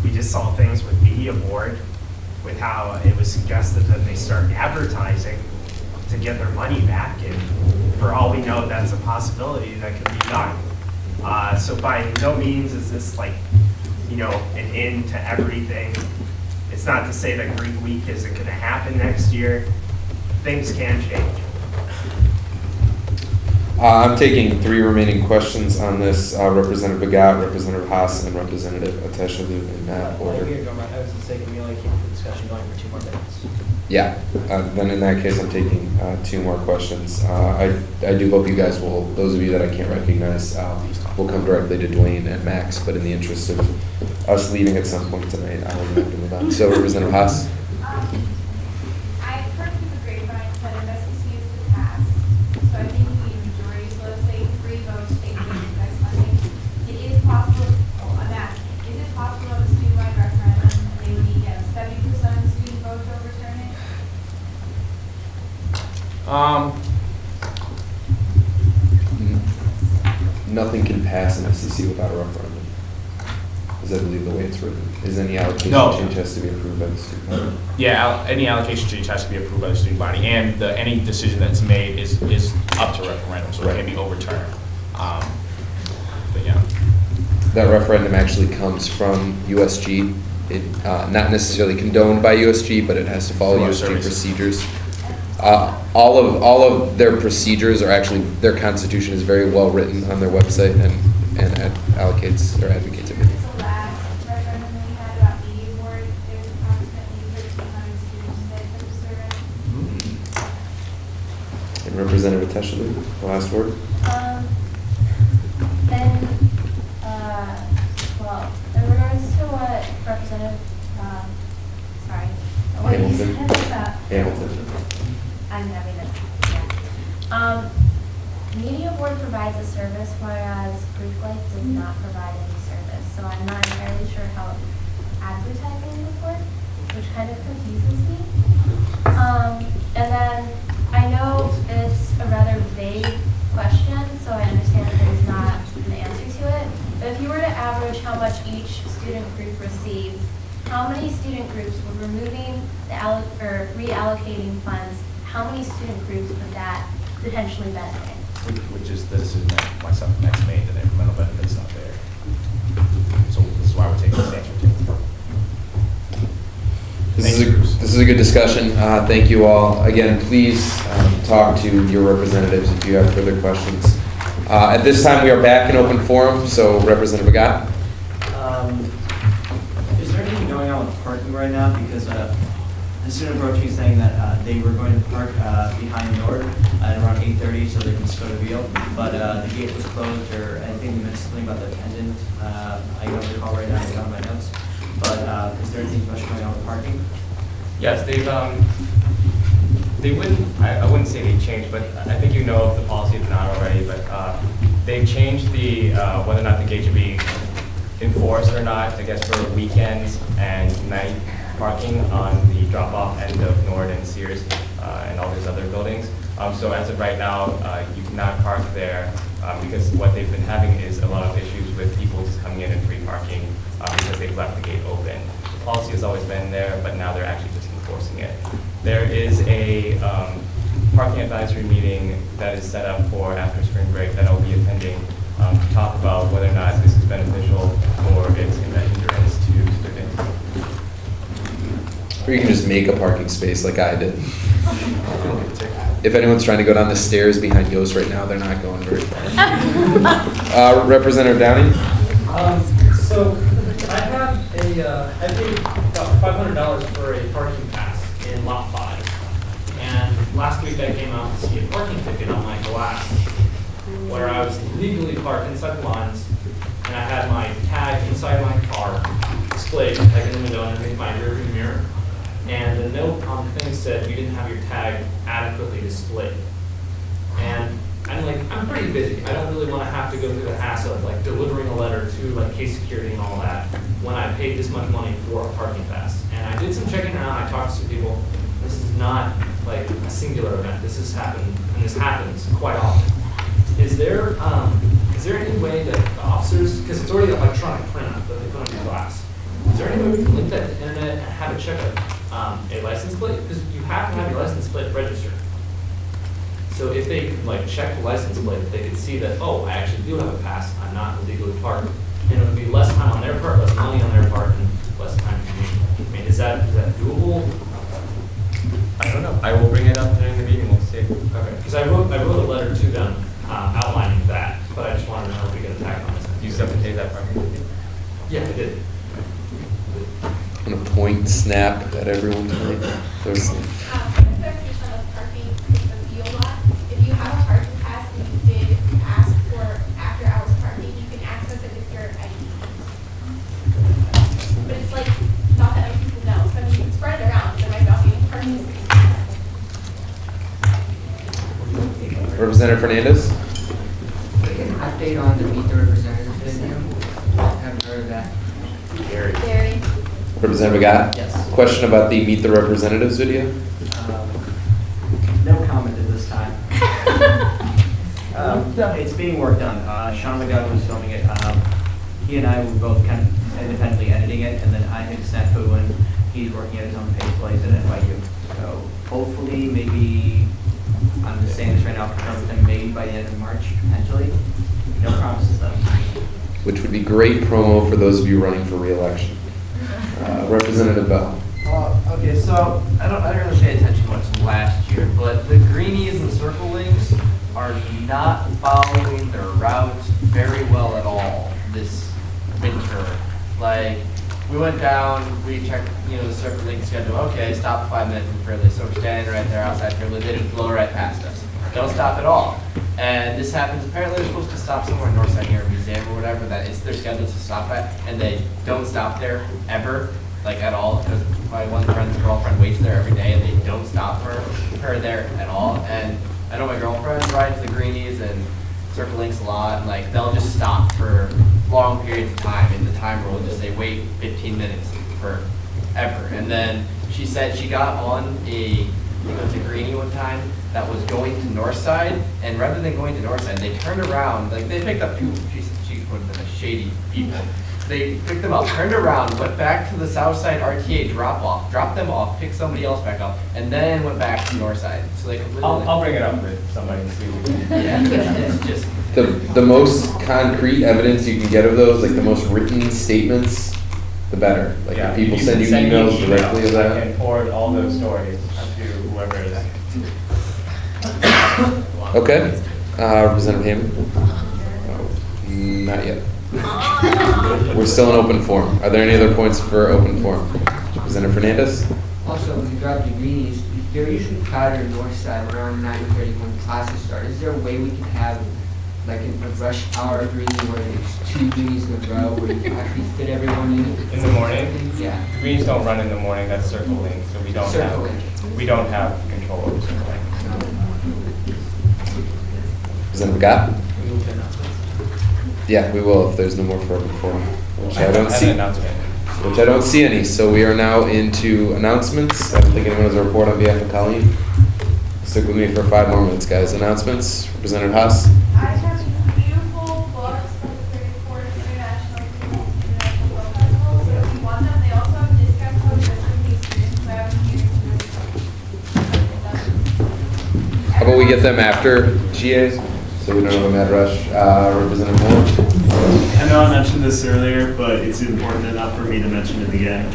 We just saw things with Media Board, with how it was suggested that they start advertising to get their money back, and for all we know, that's a possibility that could be done. So by no means is this like, you know, an end to everything. It's not to say that Greek Week isn't going to happen next year. Things can change. I'm taking 3 remaining questions on this. Representative Begat, Representative Haas, and Representative Atesholu in that order. I was going to say, can we only keep the discussion going for 2 more minutes? Yeah, then in that case, I'm taking 2 more questions. I do hope you guys will, those of you that I can't recognize, will come directly to Dwayne and Max, but in the interest of us leaving at some point tonight, I will have to move on. So Representative Haas. I've heard through the grapevine that if SEC is to pass, so I think we need majority, so let's say 3 votes to increase you guys funding. It is possible, I'm asking, is it possible to have a student-wide referendum and they would need 70% of the student vote to overturn it? Nothing can pass in SEC without a referendum. Is I believe the way it's written. Is any allocation No. change has to be approved by the student body? Yeah, any allocation change has to be approved by the student body, and any decision that's made is up to referendum, so it can be overturned. But yeah. That referendum actually comes from USG. It, not necessarily condoned by USG, but it has to follow Through our USG services. procedures. All of their procedures are actually, their constitution is very well written on their website and allocates or advocates everything. The last referendum that we had about Media Board, there's approximately 1,300 students that took service. And Representative Atesholu, last word. And, well, in regards to what Representative, sorry, what you Hamilton. said, Hamilton. I'm having it, yeah. Media Board provides a service, whereas Greek Life does not provide any service. So I'm not entirely sure how advertising would work, which kind of confuses me. And then I know it's a rather vague question, so I understand that there's not an answer to it. But if you were to average how much each student group receives, how many student groups would removing the or reallocating funds, how many student groups would that potentially benefit? Which is the decision that myself and Max made, that incremental benefit's not there. So this is why we're taking this answer too. This is a good discussion. Thank you all. Again, please talk to your representatives if you have further questions. At this time, we are back in open forum, so Representative Begat. Is there anything going on with parking right now? Because the student approached me saying that they were going to park behind Nord at around 8:30 so they can go to Beal, but the gate was closed, or I think you mentioned something about the attendant. I don't recall right now, I got my notes. But is there anything special going on with parking? Yes, they wouldn't, I wouldn't say they changed, but I think you know of the policy if not already, but they've changed the, whether or not the gate should be enforced or not, I guess for weekends and night parking on the drop-off end of Nord and Sears and all these other buildings. So as of right now, you cannot park there because what they've been having is a lot of issues with people just coming in and free parking because they've left the gate open. The policy has always been there, but now they're actually just enforcing it. There is a parking advisory meeting that is set up for after spring break that I'll be attending to talk about whether or not this is beneficial or it's a hindrance to students. Or you can just make a parking space like I did. If anyone's trying to go down the stairs behind Yost right now, they're not going very far. Representative Downey? So I have I paid about $500 for a parking pass in Lot 5. And last week I came out to see a parking ticket on my glass where I was legally parked inside the lines and I had my tag inside my car displayed like in the window underneath my rearview mirror. And the note on the thing said you didn't have your tag adequately displayed. And I'm pretty busy. I don't really want to have to go through the hassle of like delivering a letter to like case security and all that when I paid this much money for a parking pass. And I did some not like a singular event. This has happened, and this happens quite often. Is there any way that the officers, because it's already an electronic printout that they put on your glass, is there any way we can link that to the internet and have it check a license plate? Because you have to have your license plate registered. So if they could like check the license plate, they could see that, oh, I actually do have a pass, I'm not illegally parked. And it would be less time on their part, less money on their part, and less time for me. I mean, is that doable? I don't know. I will bring it up during the meeting. We'll see. Okay. Because I wrote a letter to them outlining that, but I just wanted to know if we could attack on this. You submitted that part? Yeah, I did. I'm gonna point snap at everyone tonight. There's Clarification on the parking in the field lot. If you have a parking pass and you did ask for after hours parking, you can access it with your ID. But it's like, not that many people know, so I mean, you can spread it around, there might not be any parking spaces. Representative Fernandez. An update on the Meet the Representative video. Haven't heard of that. Gary. Representative Begat. Yes. Question about the Meet the Representatives video. No comment at this time. It's being worked on. Sean McDougall was filming it. He and I were both kind of independently editing it, and then I had snafu and he's working at his own pace while he's at NYU. So hopefully, maybe, I'm just saying this right now, confirm with him maybe by the end of March, potentially. No promises though. Which would be great promo for those of you running for re-election. Representative Bell. Okay, so I didn't really pay attention much last year, but the greenies and circle links are not following their routes very well at all this winter. Like, we went down, we checked, the circle link schedule. Okay, stop 5 minutes in Fairley, so we're standing right there outside Fairley. They just blow right past us. Don't stop at all. And this happens, apparently they're supposed to stop somewhere in Northside near a museum or whatever that it's their schedule to stop at, and they don't stop there ever, like at all, because my one friend's girlfriend waits there every day and they don't stop her there at all. And I know my girlfriend rides the greenies and circle links a lot, and like they'll just stop for long periods of time, and the timer will just say wait 15 minutes forever. And then she said she got on I think it was a greenie one time that was going to Northside, and rather than going to Northside, they turned around, like they picked up two, she put them as shady people. They picked them up, turned around, went back to the Southside RTA dropped them off, picked somebody else back up, and then went back to Northside. So they completely. I'll bring it up with somebody and see what we can. Yeah, it's just. The most concrete evidence you can get of those, like the most written statements, the better. Like if people send you emails directly of that. I can forward all those stories to whoever is. Okay. Representative Hammond? Not yet. We're still in open forum. Are there any other points for open forum? Representative Fernandez? Also, when you grab the greenies, they're usually crowded on North Side around 9:30 when classes start. Is there a way we can have like a rush hour greenie where there's 2 greenies in a row where you can actually fit everyone in? In the morning? Yeah. Greens don't run in the morning. That's circle link, so we don't have control over circle link. Representative Begat? Yeah, we will if there's no more for open forum, which I don't see. Which I don't see any. So we are now into announcements. I don't think anyone has a report on behalf of Colleen. Stick with me for 5 more minutes, guys. Announcements. Representative Haas. I have beautiful books from the 34th International Film Festival. So if you want them, they also have a discount code just for new students. So I have a How about we get them after GAs, so we don't have a mad rush. Representative Moore. I know I mentioned this earlier, but it's important enough for me to mention it again.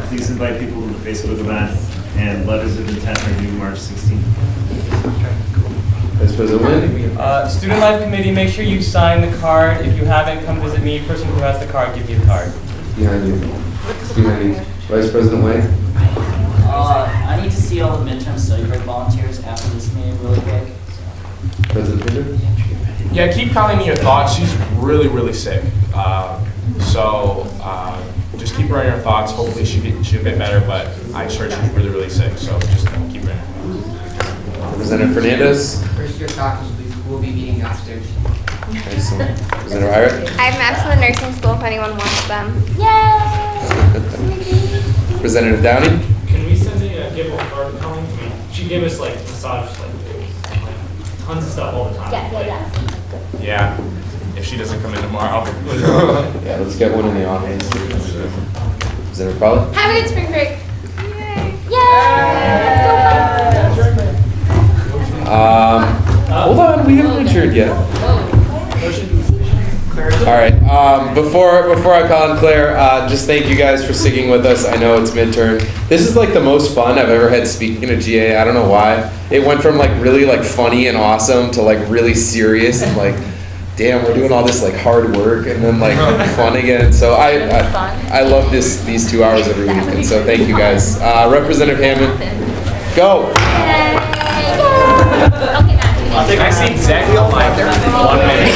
Please invite people to the Facebook event, and letters of intent are due March 16th. Vice President Wynn. Student Life Committee, make sure you sign the card. If you haven't, come visit me. Person who has the card, give you a card. Behind you. Behind you. Vice President Wayne. I need to see all the midterm study break volunteers after this meeting really quick. President Pinder. Yeah, keep Colleen in your thoughts. She's really, really sick. Just keep her in your thoughts. Hopefully she'll get better, but I heard she's really, really sick, so just keep her in your thoughts. Representative Fernandez. First year talkers will be meeting upstairs. Excellent. Representative Ira. I have maps to the nursing school if anyone wants them. Representative Downey. Can we send a gift card to Colleen? she gave us like massage, like tons of stuff all the time. Yeah, if she doesn't come in tomorrow. Yeah, let's get one in the office. Is it a problem? Have a good spring break. Hold on, we haven't adjourned yet. All right, before I call on Claire, just thank you guys for sticking with us. I know it's midterm. This is like the most fun I've ever had speaking to GA. I don't know why. It went from like really like funny and awesome to like really serious and like, damn, we're doing all this like hard work and then like fun again. So I love these 2 hours every week, and so thank you guys. Representative Hammond, go. I think I see exactly all my 1 minute.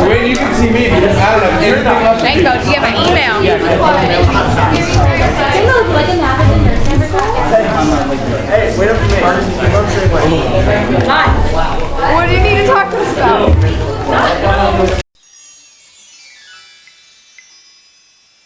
Wait, you can see me. I don't know. Thank God, do you have my email?